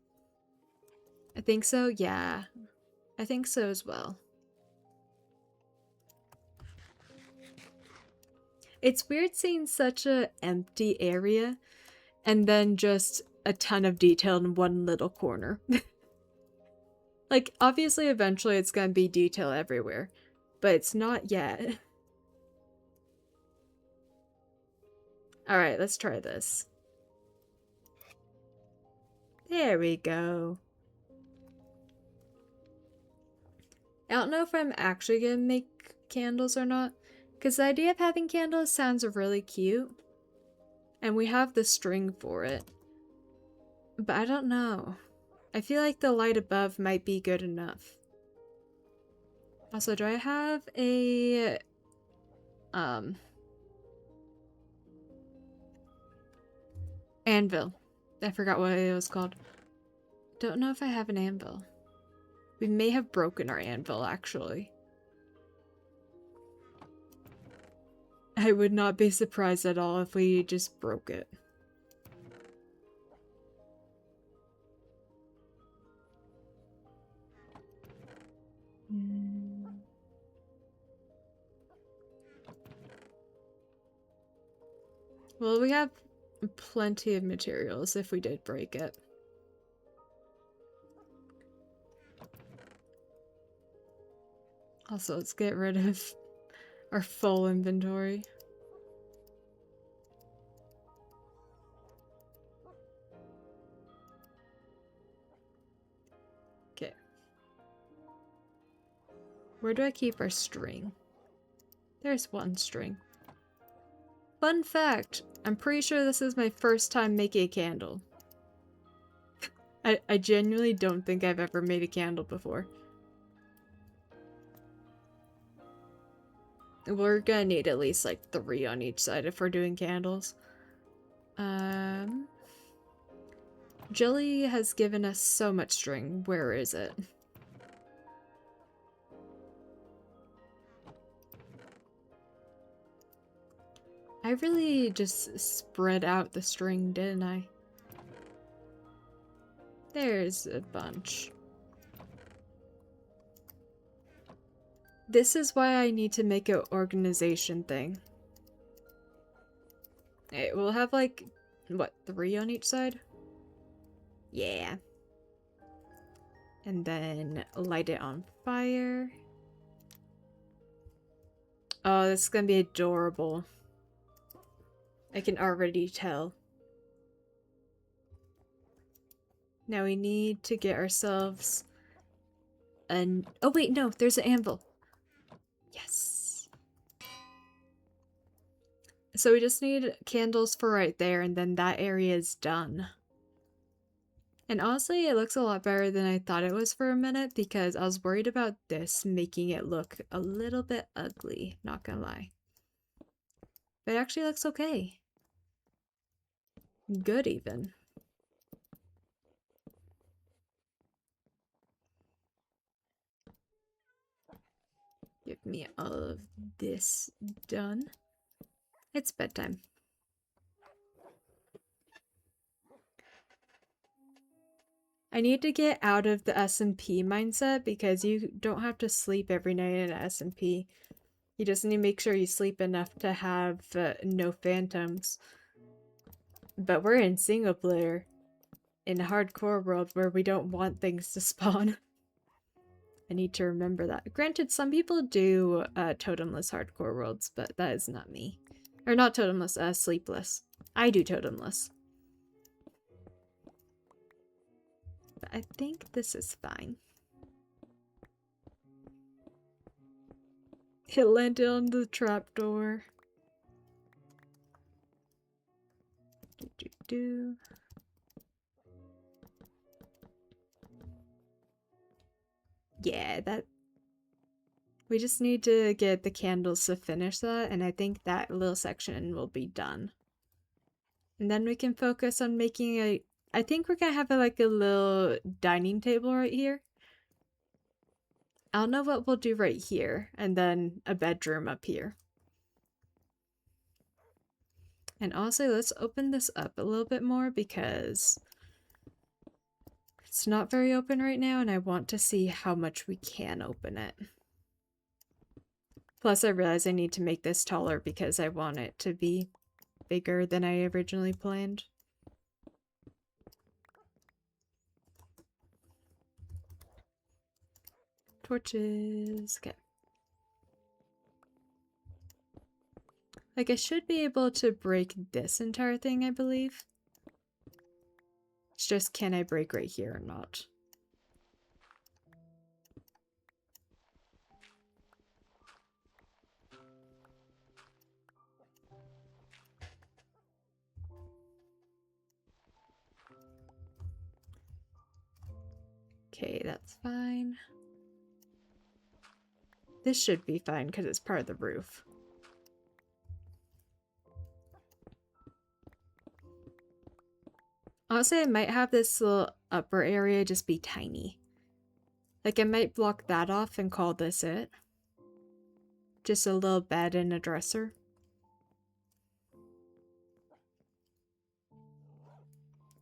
I think so, yeah. I think so as well. It's weird seeing such a empty area and then just a ton of detail in one little corner. Like, obviously, eventually it's gonna be detail everywhere, but it's not yet. Alright, let's try this. There we go. I don't know if I'm actually gonna make candles or not, because the idea of having candles sounds really cute. And we have the string for it. But I don't know. I feel like the light above might be good enough. Also, do I have a... anvil. I forgot what it was called. Don't know if I have an anvil. We may have broken our anvil, actually. I would not be surprised at all if we just broke it. Well, we have plenty of materials if we did break it. Also, let's get rid of our full inventory. Okay. Where do I keep our string? There's one string. Fun fact, I'm pretty sure this is my first time making a candle. I genuinely don't think I've ever made a candle before. We're gonna need at least like 3 on each side if we're doing candles. Jelly has given us so much string. Where is it? I really just spread out the string, didn't I? There's a bunch. This is why I need to make an organization thing. It will have like, what, 3 on each side? Yeah. And then light it on fire. Oh, this is gonna be adorable. I can already tell. Now we need to get ourselves an... Oh wait, no, there's an anvil. Yes. So we just need candles for right there, and then that area is done. And honestly, it looks a lot better than I thought it was for a minute, because I was worried about this making it look a little bit ugly, not gonna lie. But it actually looks okay. Good, even. Give me all of this done. It's bedtime. I need to get out of the SMP mindset because you don't have to sleep every night in SMP. You just need to make sure you sleep enough to have no phantoms. But we're in single player, in a hardcore world where we don't want things to spawn. I need to remember that. Granted, some people do totemless hardcore worlds, but that is not me. Or not totemless, sleepless. I do totemless. But I think this is fine. It landed on the trapdoor. Do. Yeah, that... We just need to get the candles to finish that, and I think that little section will be done. And then we can focus on making a... I think we're gonna have like a little dining table right here. I don't know what we'll do right here, and then a bedroom up here. And also, let's open this up a little bit more because it's not very open right now, and I want to see how much we can open it. Plus, I realize I need to make this taller because I want it to be bigger than I originally planned. Torches. Okay. Like, I should be able to break this entire thing, I believe. It's just, can I break right here or not? Okay, that's fine. This should be fine because it's part of the roof. Honestly, I might have this little upper area just be tiny. Like, I might block that off and call this it. Just a little bed and a dresser.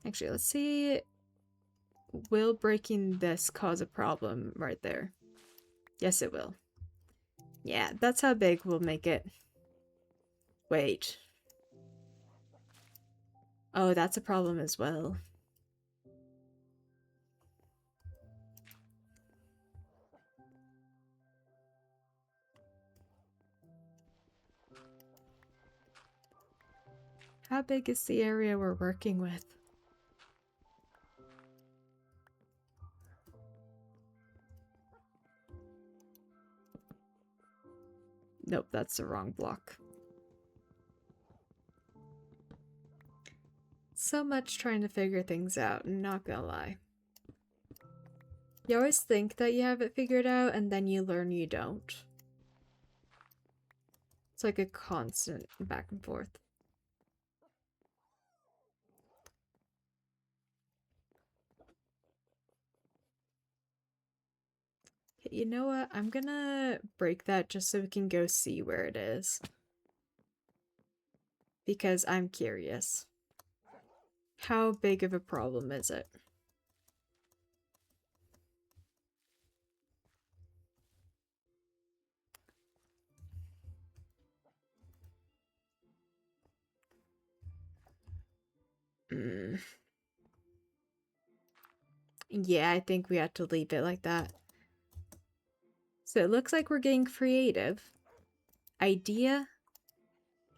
Actually, let's see. Will breaking this cause a problem right there? Yes, it will. Yeah, that's how big we'll make it. Wait. Oh, that's a problem as well. How big is the area we're working with? Nope, that's the wrong block. So much trying to figure things out, not gonna lie. You always think that you have it figured out, and then you learn you don't. It's like a constant back and forth. Okay, you know what? I'm gonna break that just so we can go see where it is. Because I'm curious. How big of a problem is it? Yeah, I think we have to leave it like that. So it looks like we're getting creative. Idea,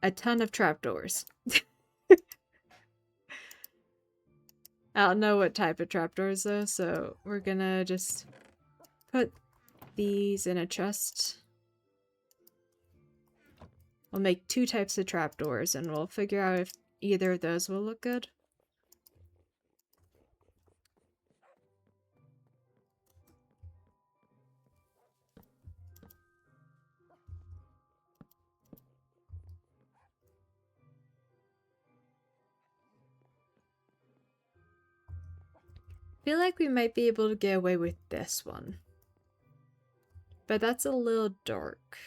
a ton of trapdoors. I don't know what type of trapdoors though, so we're gonna just put these in a chest. We'll make 2 types of trapdoors and we'll figure out if either of those will look good. Feel like we might be able to get away with this one. But that's a little dark.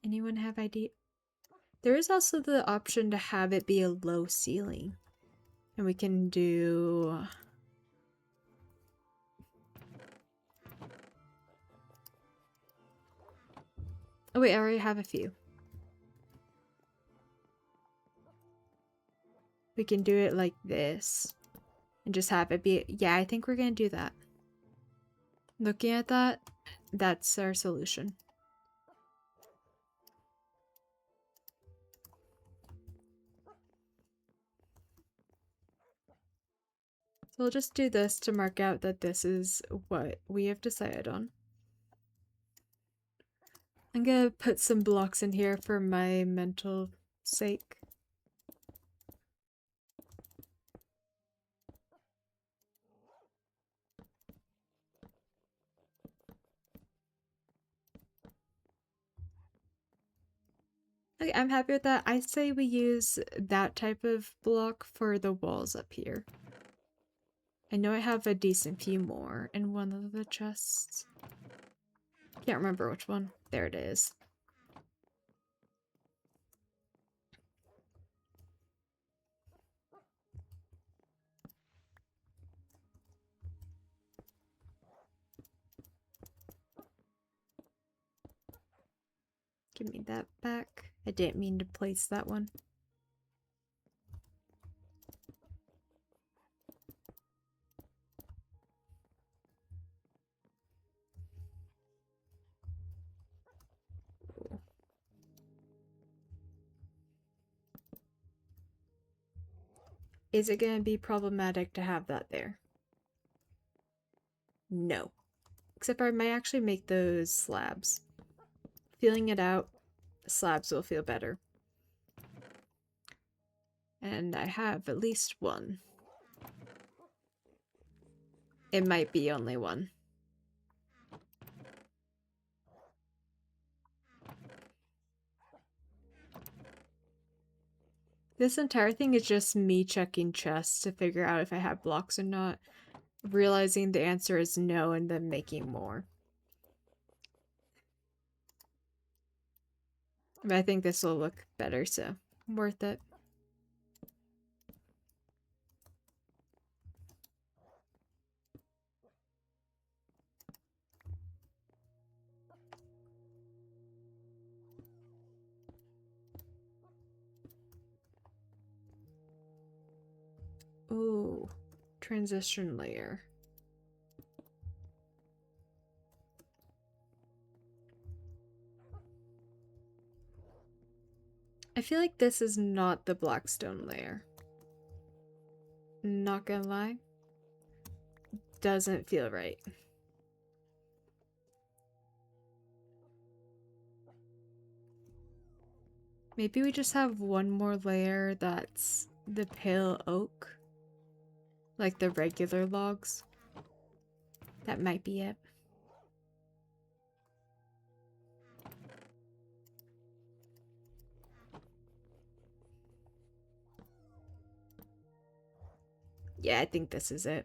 Anyone have idea? There is also the option to have it be a low ceiling. And we can do... Oh wait, I already have a few. We can do it like this. And just have it be... Yeah, I think we're gonna do that. Looking at that, that's our solution. So we'll just do this to mark out that this is what we have decided on. I'm gonna put some blocks in here for my mental sake. Okay, I'm happy with that. I say we use that type of block for the walls up here. I know I have a decent few more in one of the chests. Can't remember which one. There it is. Give me that back. I didn't mean to place that one. Is it going to be problematic to have that there? No. Except I might actually make those slabs. Feeling it out, slabs will feel better. And I have at least one. It might be only one. This entire thing is just me checking chests to figure out if I have blocks or not, realizing the answer is no, and then making more. But I think this will look better, so worth it. Ooh, transition layer. I feel like this is not the blackstone layer. Not gonna lie. Doesn't feel right. Maybe we just have one more layer that's the pale oak. Like the regular logs. That might be it. Yeah, I think this is it.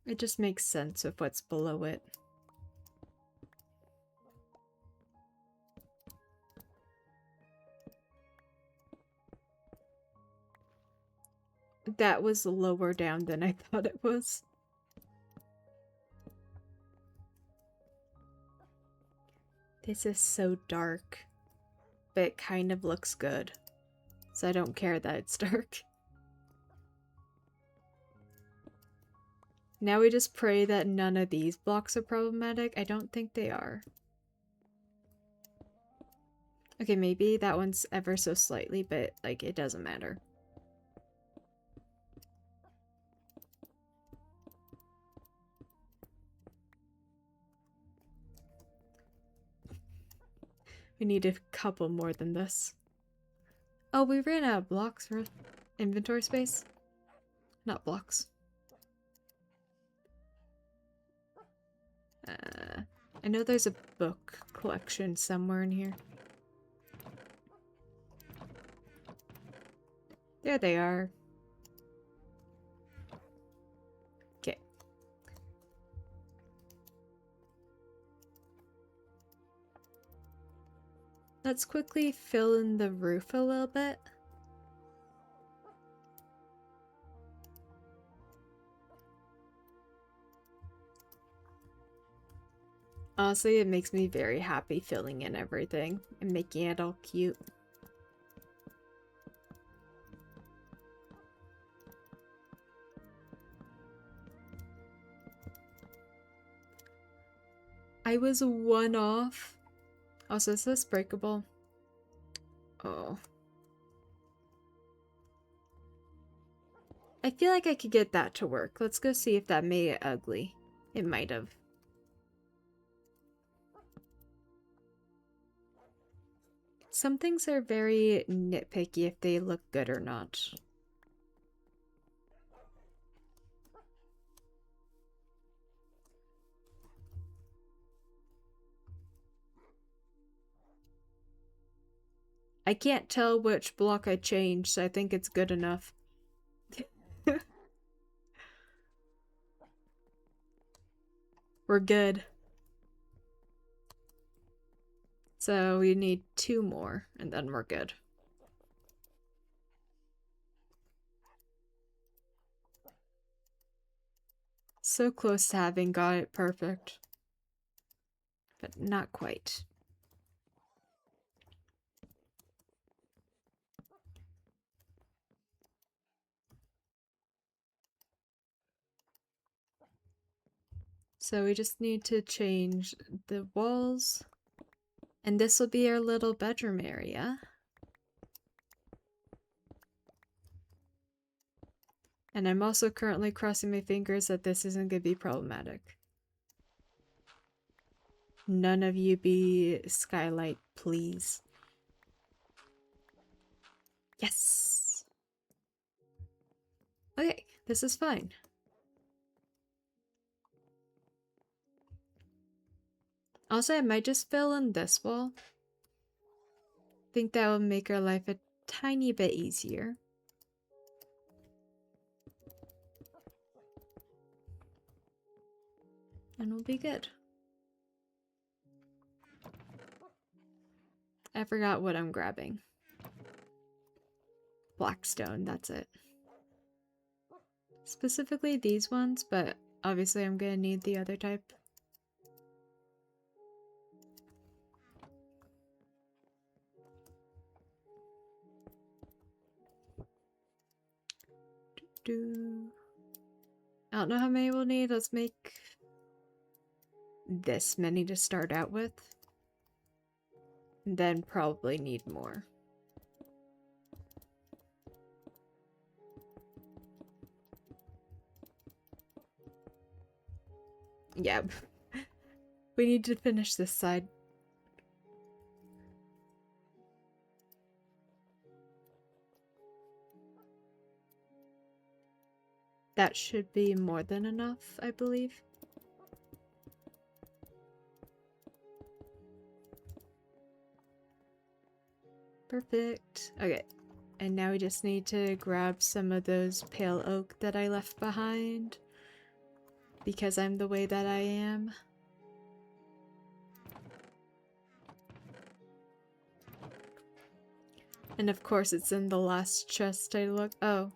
It just makes sense with what's below it. That was lower down than I thought it was. This is so dark, but it kind of looks good. So I don't care that it's dark. Now we just pray that none of these blocks are problematic. I don't think they are. Okay, maybe that one's ever so slightly, but like it doesn't matter. We need a couple more than this. Oh, we ran out of blocks for inventory space. Not blocks. I know there's a book collection somewhere in here. There they are. Okay. let's quickly fill in the roof a little bit. Honestly, it makes me very happy filling in everything and making it all cute. I was one off. Also, is this breakable? Oh. I feel like I could get that to work. Let's go see if that made it ugly. It might have. Some things are very nitpicky if they look good or not. I can't tell which block I changed, so I think it's good enough. We're good. So we need 2 more, and then we're good. So close to having got it perfect. But not quite. So we just need to change the walls. And this will be our little bedroom area. And I'm also currently crossing my fingers that this isn't going to be problematic. None of you be skylight, please. Yes! Okay, this is fine. Also, I might just fill in this wall. I think that will make our life a tiny bit easier. And we'll be good. I forgot what I'm grabbing. Blackstone, that's it. Specifically these ones, but obviously I'm gonna need the other type. I don't know how many we'll need. Let's make this many to start out with. And then probably need more. Yeah. We need to finish this side. That should be more than enough, I believe. Perfect. Okay. And now we just need to grab some of those pale oak that I left behind. Because I'm the way that I am. And of course it's in the last chest I looked. Oh.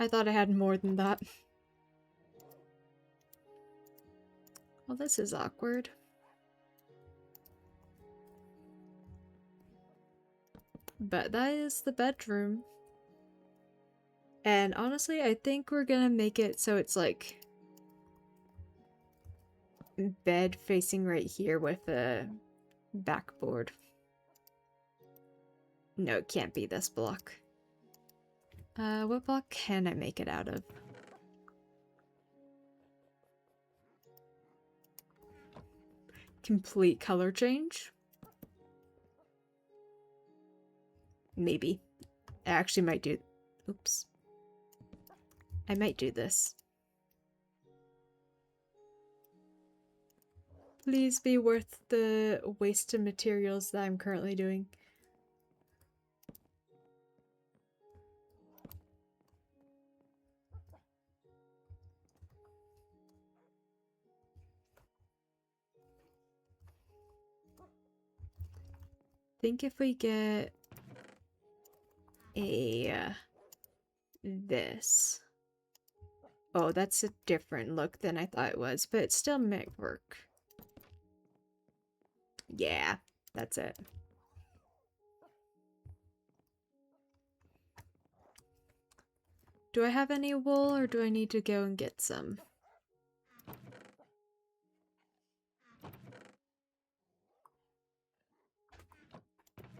I thought I had more than that. Well, this is awkward. But that is the bedroom. And honestly, I think we're gonna make it so it's like bed facing right here with a backboard. No, it can't be this block. What block can I make it out of? Complete color change? Maybe. I actually might do... Oops. I might do this. Please be worth the waste of materials that I'm currently doing. think if we get a this. Oh, that's a different look than I thought it was, but it still might work. Yeah, that's it. Do I have any wool or do I need to go and get some?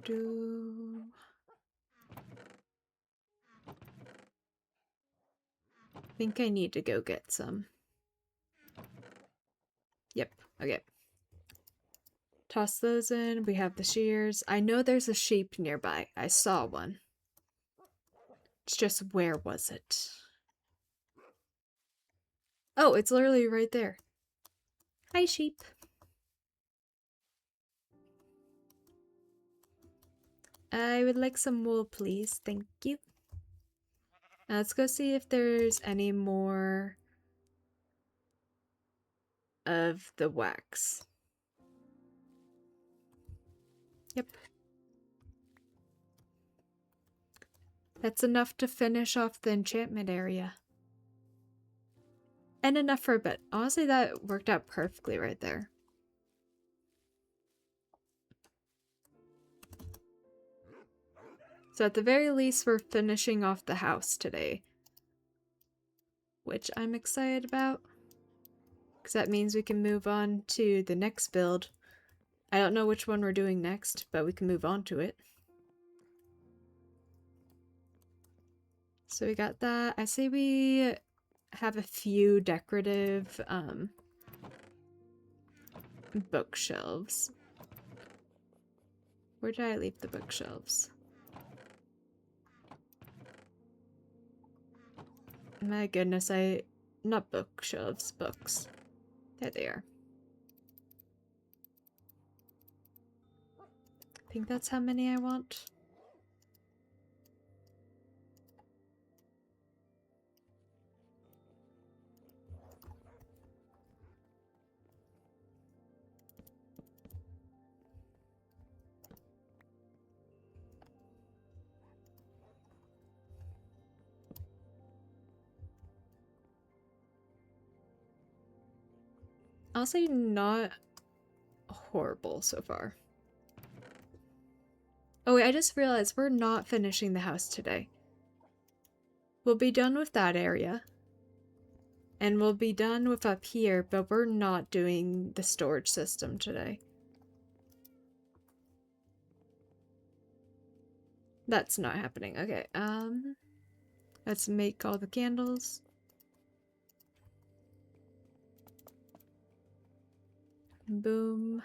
I think I need to go get some. Yep, okay. Toss those in. We have the shears. I know there's a sheep nearby. I saw one. It's just, where was it? Oh, it's literally right there. Hi, sheep. I would like some wool, please. Thank you. Now let's go see if there's any more of the wax. Yep. That's enough to finish off the enchantment area. And enough for a bit. Honestly, that worked out perfectly right there. So at the very least, we're finishing off the house today. Which I'm excited about. Because that means we can move on to the next build. I don't know which one we're doing next, but we can move on to it. So we got that. I say we have a few decorative bookshelves. Where did I leave the bookshelves? My goodness, not bookshelves, books. There they are. I think that's how many I want. I'll say not horrible so far. Oh wait, I just realized we're not finishing the house today. We'll be done with that area. And we'll be done with up here, but we're not doing the storage system today. That's not happening. Okay, let's make all the candles. Boom.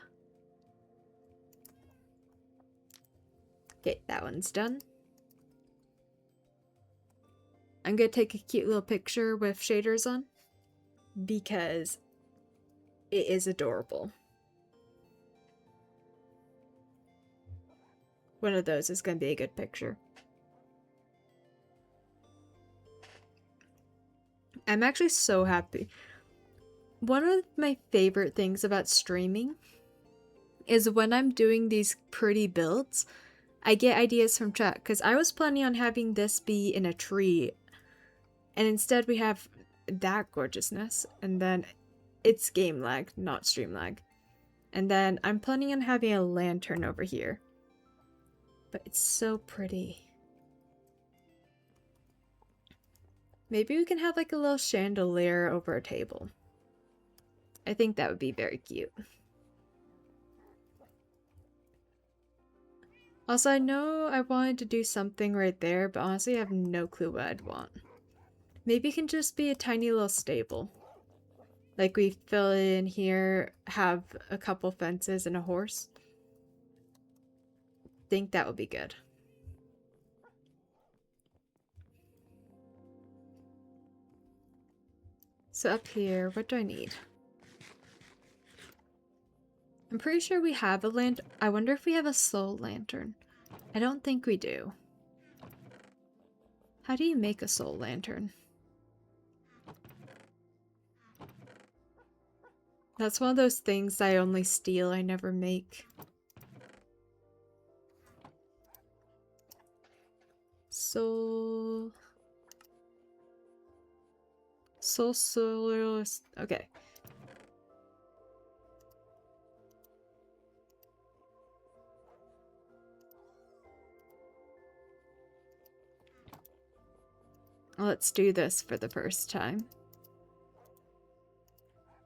Okay, that one's done. I'm gonna take a cute little picture with shaders on because it is adorable. One of those is gonna be a good picture. I'm actually so happy. One of my favorite things about streaming is when I'm doing these pretty builds, I get ideas from chat, because I was planning on having this be in a tree, and instead we have that gorgeousness, and then it's game lag, not stream lag. And then I'm planning on having a lantern over here. But it's so pretty. Maybe we can have like a little chandelier over a table. I think that would be very cute. Also, I know I wanted to do something right there, but honestly I have no clue what I'd want. Maybe it can just be a tiny little stable. Like we fill it in here, have a couple fences and a horse. Think that would be good. So up here, what do I need? I'm pretty sure we have a lantern. I wonder if we have a soul lantern. I don't think we do. How do you make a soul lantern? That's one of those things I only steal, I never make. Soul. Okay. Let's do this for the first time.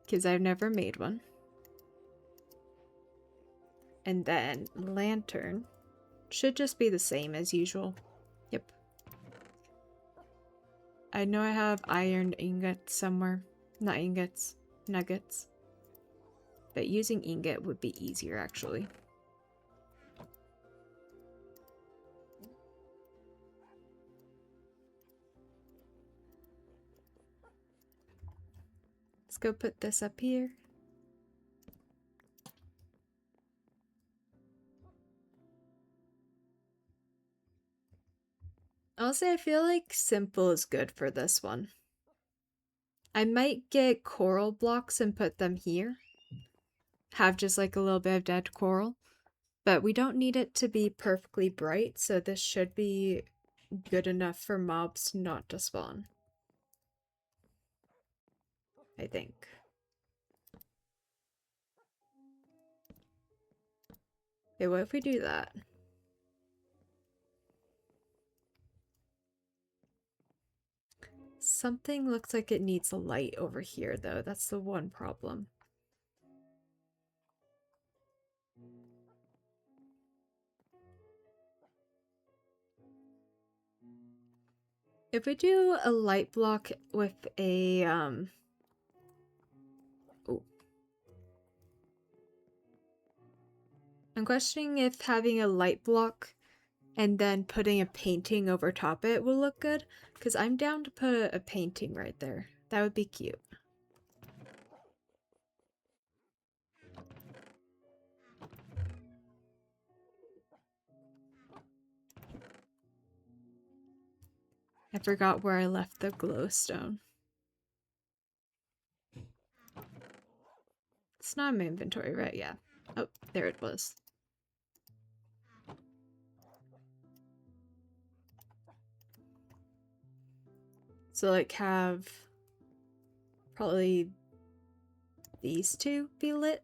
Because I've never made one. And then lantern. Should just be the same as usual. Yep. I know I have iron ingots somewhere. Not ingots. Nuggets. But using ingot would be easier actually. Let's go put this up here. Honestly, I feel like simple is good for this one. I might get coral blocks and put them here. Have just like a little bit of dead coral. But we don't need it to be perfectly bright, so this should be good enough for mobs not to spawn. I think. Okay, what if we do that? Something looks like it needs a light over here, though. That's the one problem. If we do a light block with a, oh. I'm questioning if having a light block and then putting a painting over top it will look good, because I'm down to put a painting right there. That would be cute. I forgot where I left the glowstone. It's not in my inventory, right? Yeah. Oh, there it was. So, like, have probably these two be lit.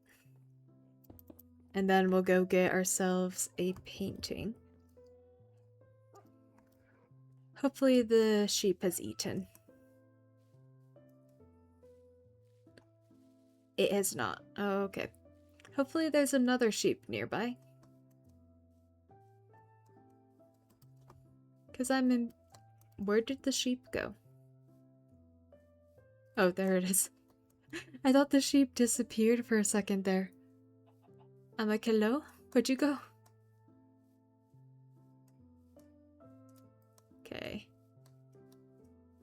And then we'll go get ourselves a painting. Hopefully the sheep has eaten. It has not. Oh, okay. Hopefully there's another sheep nearby. Because I'm in... Where did the sheep go? Oh, there it is. I thought the sheep disappeared for a second there. I'm like, hello? Where'd you go? Okay.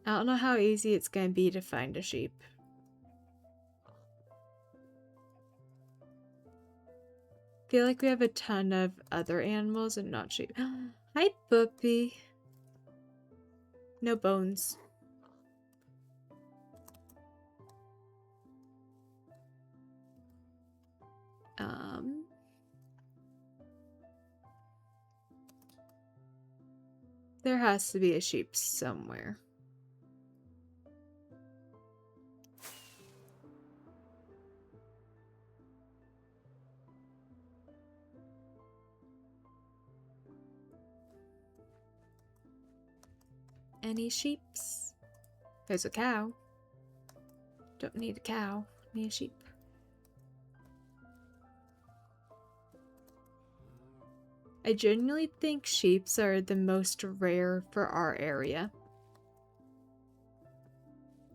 I don't know how easy it's gonna be to find a sheep. Feel like we have a ton of other animals and not sheep. Hi, puppy. No bones. There has to be a sheep somewhere. Any sheeps? There's a cow. Don't need a cow. Need a sheep. I genuinely think sheeps are the most rare for our area.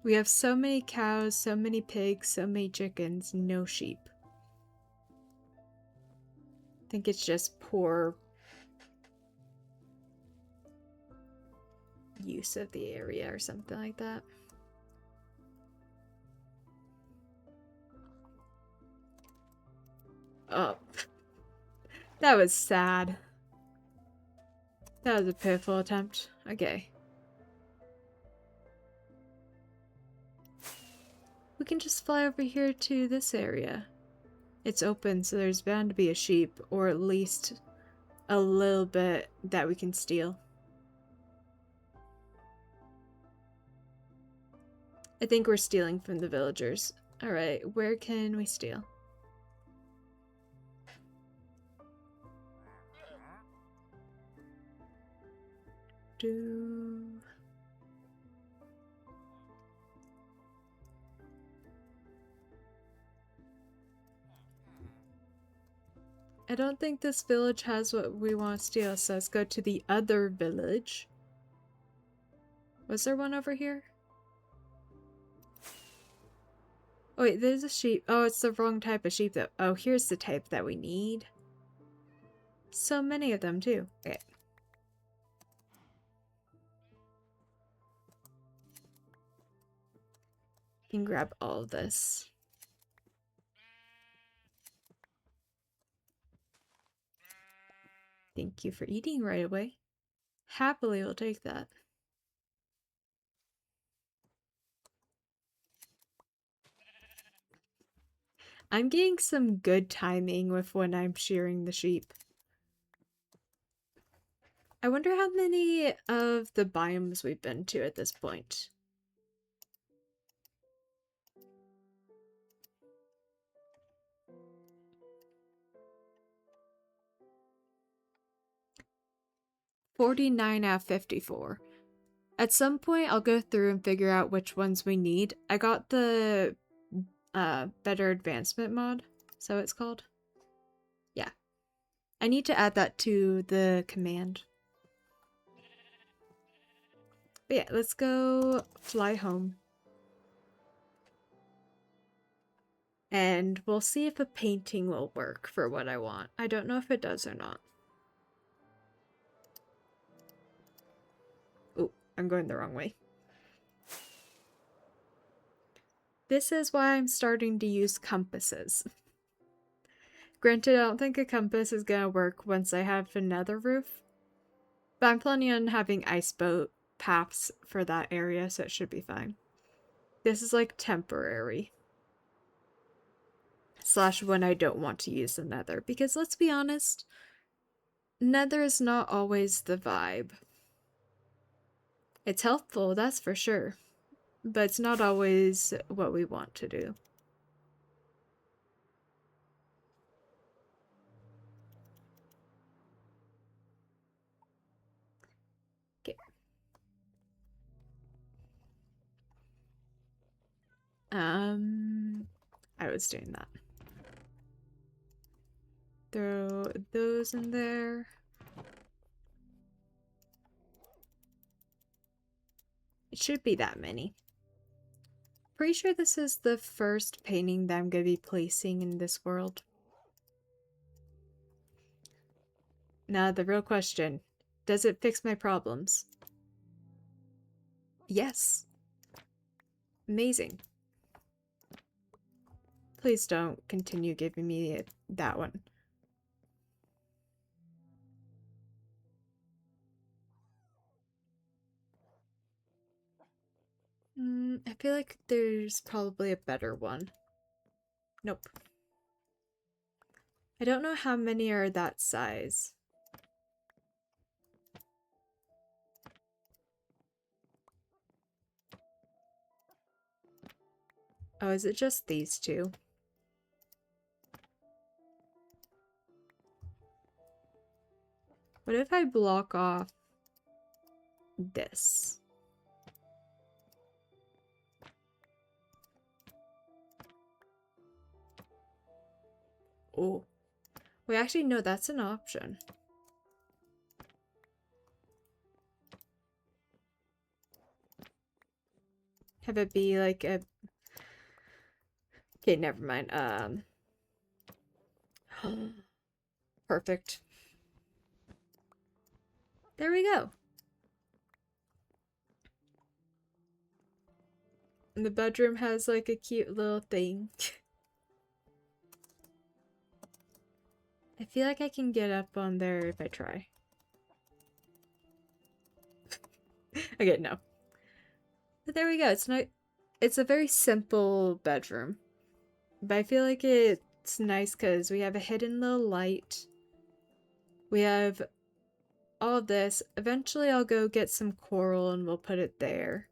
We have so many cows, so many pigs, so many chickens, no sheep. I think it's just poor use of the area or something like that. Oh. That was sad. That was a pitiful attempt. Okay. We can just fly over here to this area. It's open, so there's bound to be a sheep, or at least a little bit that we can steal. I think we're stealing from the villagers. Alright, where can we steal? I don't think this village has what we want to steal, so let's go to the other village. Was there one over here? Oh wait, there's a sheep. Oh, it's the wrong type of sheep though. Oh, here's the type that we need. So many of them too. Okay. You can grab all of this. Thank you for eating right away. Happily will take that. I'm getting some good timing with when I'm shearing the sheep. I wonder how many of the biomes we've been to at this point. $49 out of 54. At some point, I'll go through and figure out which ones we need. I got the better advancement mod, so it's called. Yeah. I need to add that to the command. But yeah, let's go fly home. And we'll see if a painting will work for what I want. I don't know if it does or not. Oh, I'm going the wrong way. This is why I'm starting to use compasses. Granted, I don't think a compass is gonna work once I have another roof. But I'm planning on having ice boat paths for that area, so it should be fine. This is like temporary. Slash when I don't want to use the nether. Because let's be honest, nether is not always the vibe. It's helpful, that's for sure. But it's not always what we want to do. Okay. I was doing that. Throw those in there. It should be that many. Pretty sure this is the first painting that I'm going to be placing in this world. Now, the real question, does it fix my problems? Yes. Amazing. Please don't continue giving me that one. I feel like there's probably a better one. Nope. I don't know how many are that size. Oh, is it just these two? What if I block off this? Oh. Wait, actually, no, that's an option. Have it be like a... Okay, never mind. Perfect. There we go. And the bedroom has like a cute little thing. I feel like I can get up on there if I try. Okay, no. But there we go. It's a very simple bedroom. But I feel like it's nice because we have a hidden little light. We have all of this. Eventually I'll go get some coral and we'll put it there.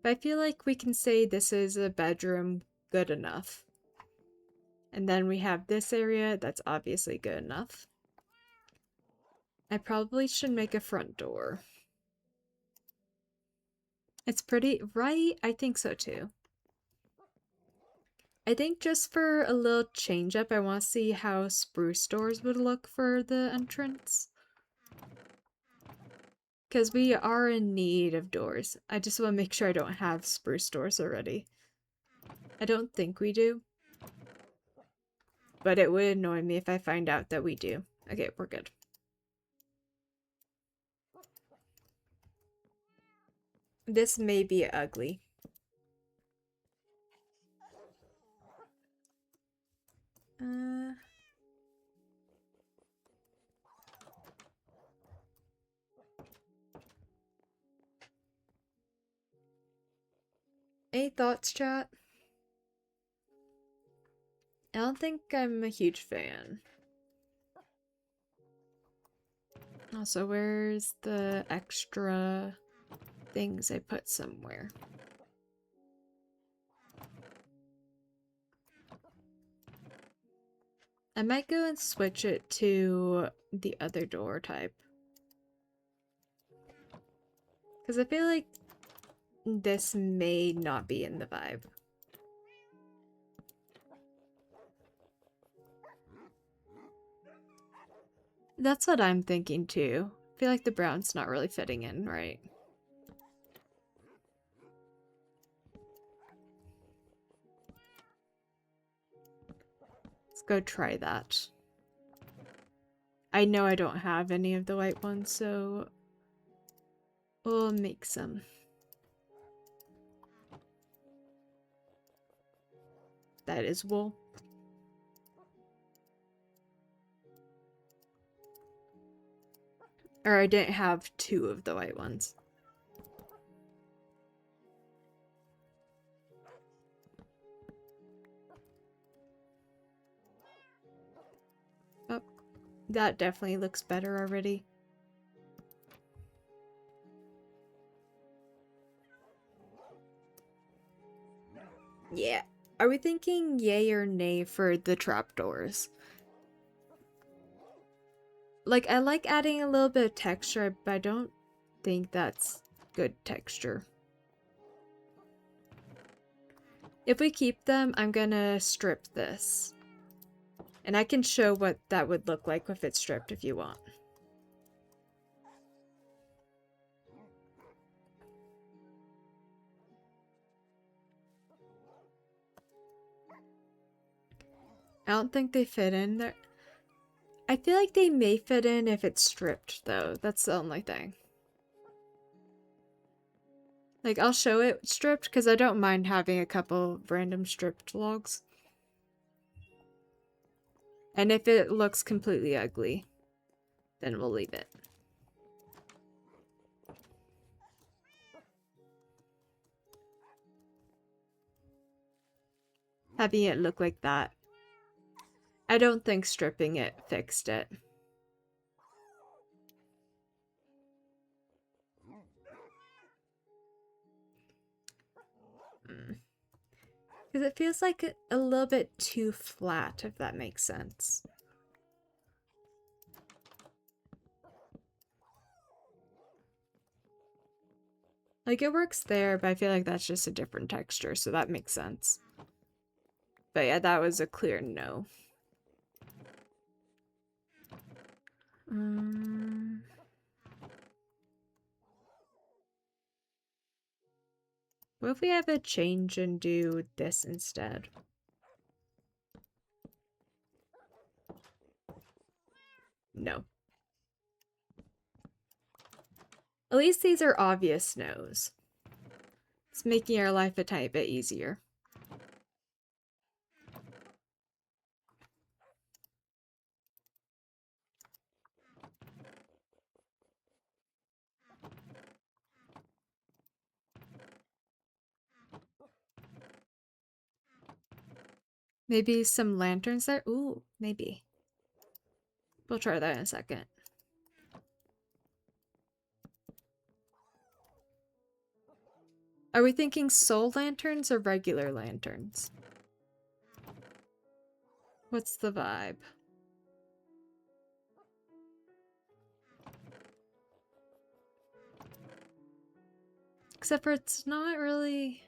But I feel like we can say this is a bedroom good enough. And then we have this area that's obviously good enough. I probably should make a front door. It's pretty, right? I think so too. I think just for a little change up, I want to see how spruce doors would look for the entrance. Because we are in need of doors. I just want to make sure I don't have spruce doors already. I don't think we do. But it would annoy me if I find out that we do. Okay, we're good. This may be ugly. Any thoughts, chat? I don't think I'm a huge fan. Also, where's the extra things I put somewhere? I might go and switch it to the other door type. Because I feel like this may not be in the vibe. That's what I'm thinking too. I feel like the brown's not really fitting in, right? Let's go try that. I know I don't have any of the white ones, so we'll make some. That is wool. Or I didn't have 2 of the white ones. Oh, that definitely looks better already. Yeah. Are we thinking yay or nay for the trapdoors? Like, I like adding a little bit of texture, but I don't think that's good texture. If we keep them, I'm gonna strip this. And I can show what that would look like if it's stripped if you want. I don't think they fit in there. I feel like they may fit in if it's stripped, though. That's the only thing. Like, I'll show it stripped because I don't mind having a couple random stripped logs. And if it looks completely ugly, then we'll leave it. Having it look like that. I don't think stripping it fixed it. Because it feels like a little bit too flat, if that makes sense. Like, it works there, but I feel like that's just a different texture, so that makes sense. But yeah, that was a clear no. What if we have a change and do this instead? No. At least these are obvious no's. It's making our life a tiny bit easier. Maybe some lanterns there? Ooh, maybe. We'll try that in a second. Are we thinking soul lanterns or regular lanterns? What's the vibe? Except for it's not really...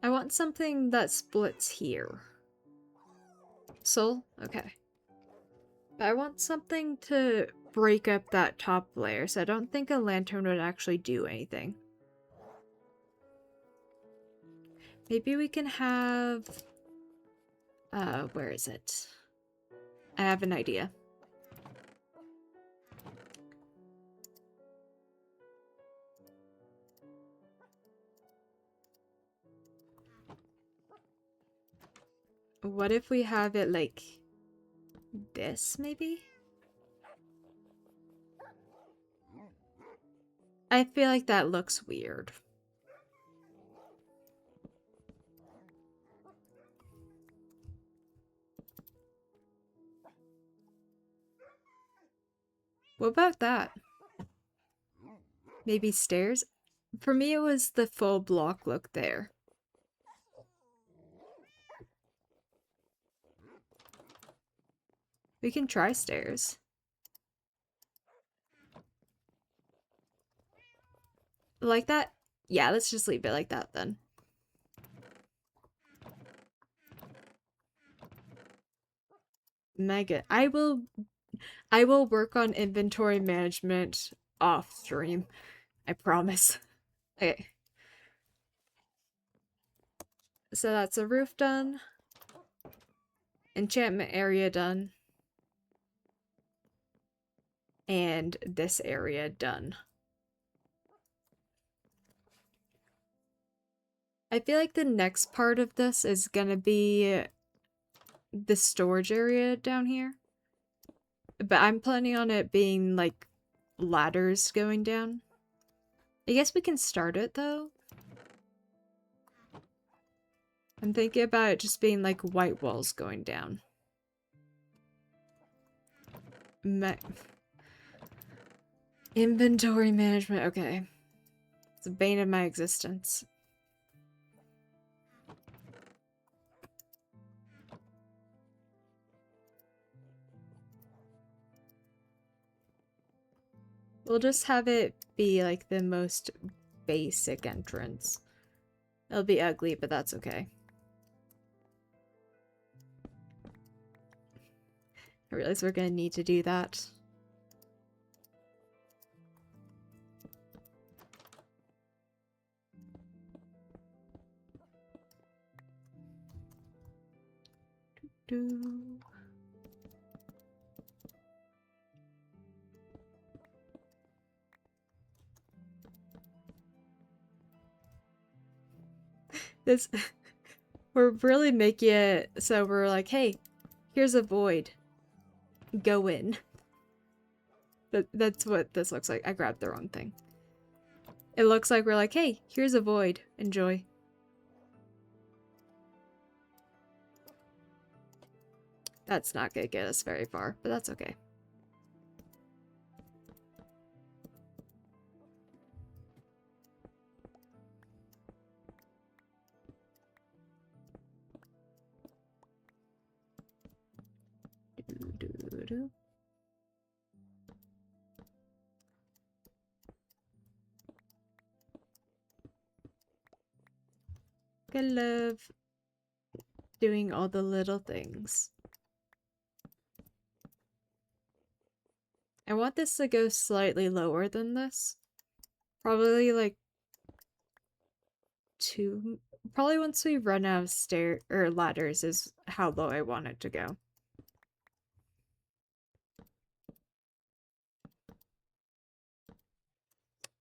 I want something that splits here. Soul? Okay. But I want something to break up that top layer, so I don't think a lantern would actually do anything. Maybe we can have... where is it? I have an idea. What if we have it like this, maybe? I feel like that looks weird. What about that? Maybe stairs? For me, it was the full block look there. We can try stairs. Like that? Yeah, let's just leave it like that then. Mega. I will work on inventory management off stream. I promise. Okay. So that's a roof done. Enchantment area done. And this area done. I feel like the next part of this is gonna be the storage area down here. But I'm planning on it being like ladders going down. I guess we can start it though. I'm thinking about it just being like white walls going down. Inventory management, okay. It's a bane of my existence. We'll just have it be like the most basic entrance. It'll be ugly, but that's okay. I realize we're gonna need to do that. This we're really making it so we're like, hey, here's a void. Go in. That's what this looks like. I grabbed the wrong thing. It looks like we're like, hey, here's a void. Enjoy. That's not gonna get us very far, but that's okay. I love doing all the little things. I want this to go slightly lower than this. Probably like probably once we run out of ladders is how low I want it to go.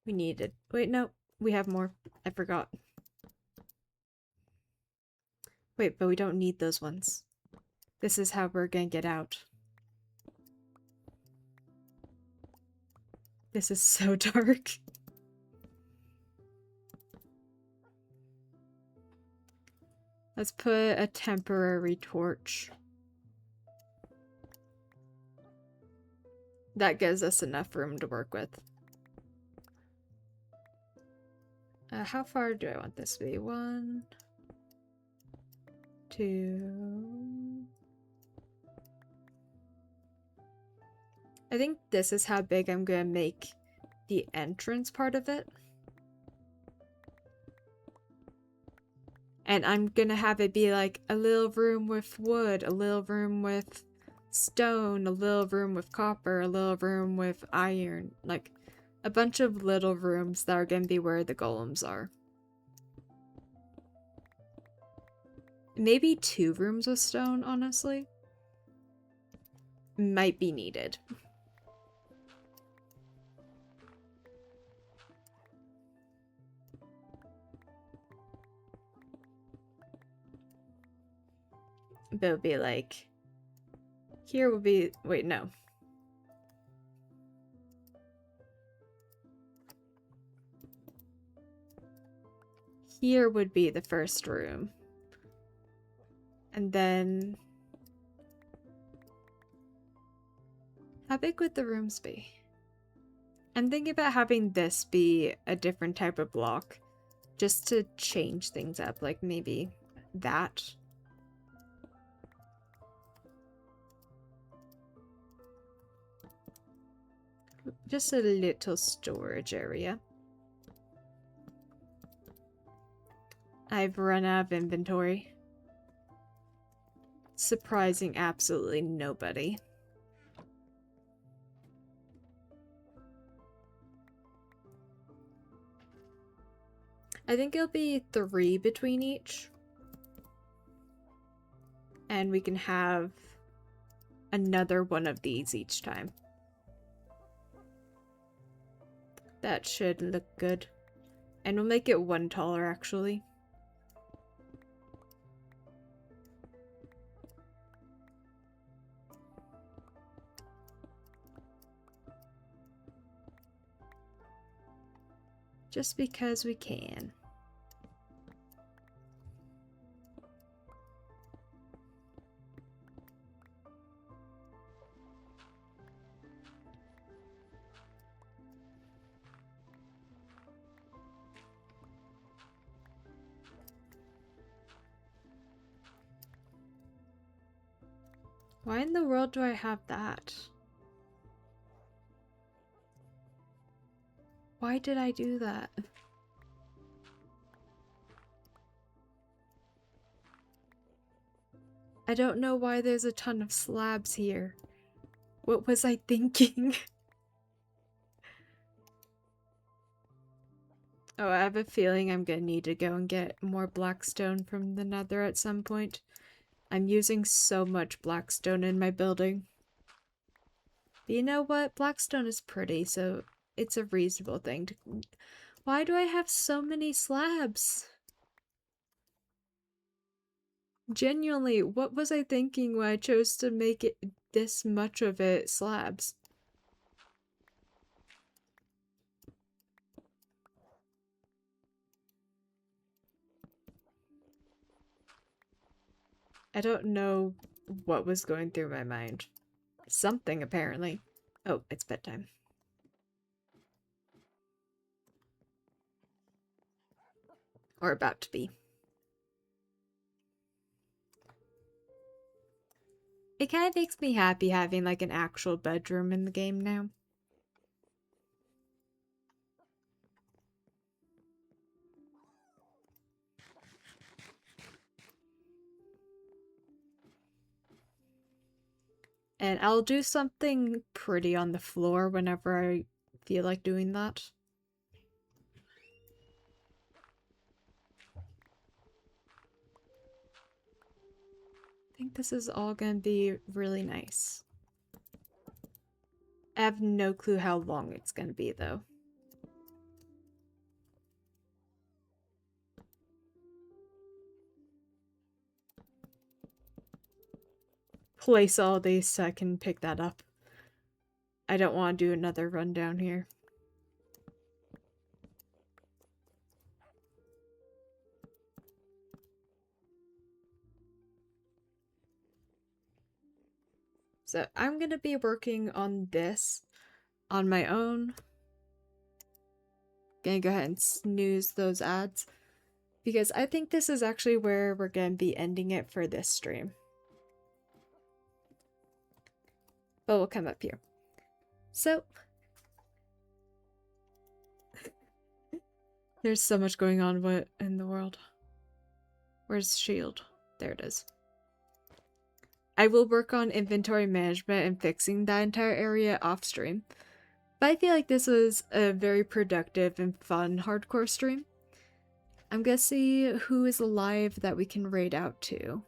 We needed. Wait, no, we have more. I forgot. Wait, but we don't need those ones. This is how we're gonna get out. This is so dark. Let's put a temporary torch. That gives us enough room to work with. How far do I want this to be? 1, 2... I think this is how big I'm gonna make the entrance part of it. And I'm gonna have it be like a little room with wood, a little room with stone, a little room with copper, a little room with iron. Like, a bunch of little rooms that are gonna be where the golems are. Maybe 2 rooms with stone, honestly. Might be needed. But it would be like... Here would be... Wait, no. Here would be the first room. And then... How big would the rooms be? I'm thinking about having this be a different type of block. Just to change things up. Like maybe that. Just a little storage area. I've run out of inventory. Surprising absolutely nobody. I think it'll be 3 between each. And we can have another one of these each time. That should look good. And we'll make it 1 taller, actually. Just because we can. Why in the world do I have that? Why did I do that? I don't know why there's a ton of slabs here. What was I thinking? Oh, I have a feeling I'm gonna need to go and get more blackstone from the nether at some point. I'm using so much blackstone in my building. But you know what? Blackstone is pretty, so it's a reasonable thing to... Why do I have so many slabs? Genuinely, what was I thinking when I chose to make it this much of it slabs? I don't know what was going through my mind. Something, apparently. Oh, it's bedtime. Or about to be. It kind of makes me happy having like an actual bedroom in the game now. And I'll do something pretty on the floor whenever I feel like doing that. I think this is all gonna be really nice. I have no clue how long it's gonna be though. Place all these so I can pick that up. I don't want to do another run down here. So I'm gonna be working on this on my own. gonna go ahead and snooze those ads because I think this is actually where we're gonna be ending it for this stream. But we'll come up here. So, there's so much going on in the world. Where's Shield? There it is. I will work on inventory management and fixing that entire area off stream. But I feel like this was a very productive and fun hardcore stream. I'm gonna see who is alive that we can raid out to.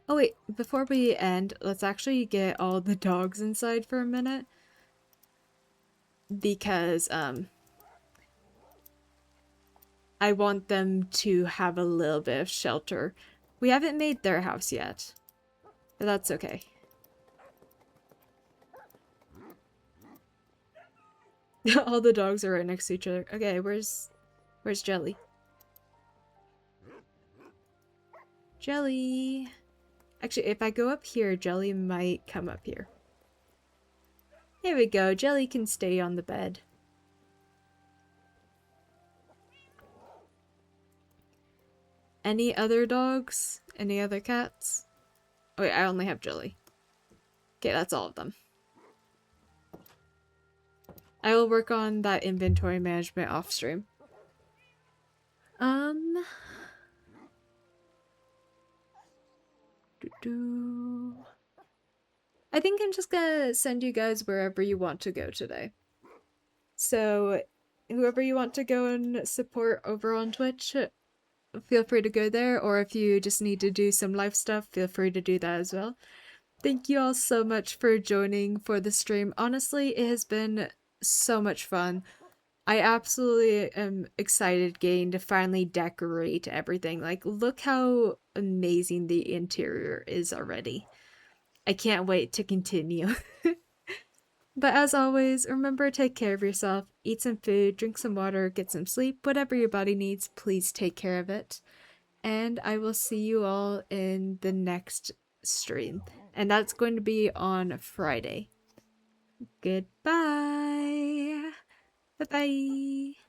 Oh wait, before we end, let's actually get all the dogs inside for a minute. Because, I want them to have a little bit of shelter. We haven't made their house yet, but that's okay. All the dogs are right next to each other. Okay, where's Jelly? Jelly! Actually, if I go up here, Jelly might come up here. Here we go. Jelly can stay on the bed. Any other dogs? Any other cats? Oh wait, I only have Jelly. Okay, that's all of them. I will work on that inventory management off stream. I think I'm just gonna send you guys wherever you want to go today. So, whoever you want to go and support over on Twitch, feel free to go there, or if you just need to do some live stuff, feel free to do that as well. Thank you all so much for joining for the stream. Honestly, it has been so much fun. I absolutely am excited getting to finally decorate everything. Like, look how amazing the interior is already. I can't wait to continue. But as always, remember to take care of yourself, eat some food, drink some water, get some sleep, whatever your body needs, please take care of it. And I will see you all in the next stream. And that's going to be on Friday. Goodbye. Bye-bye.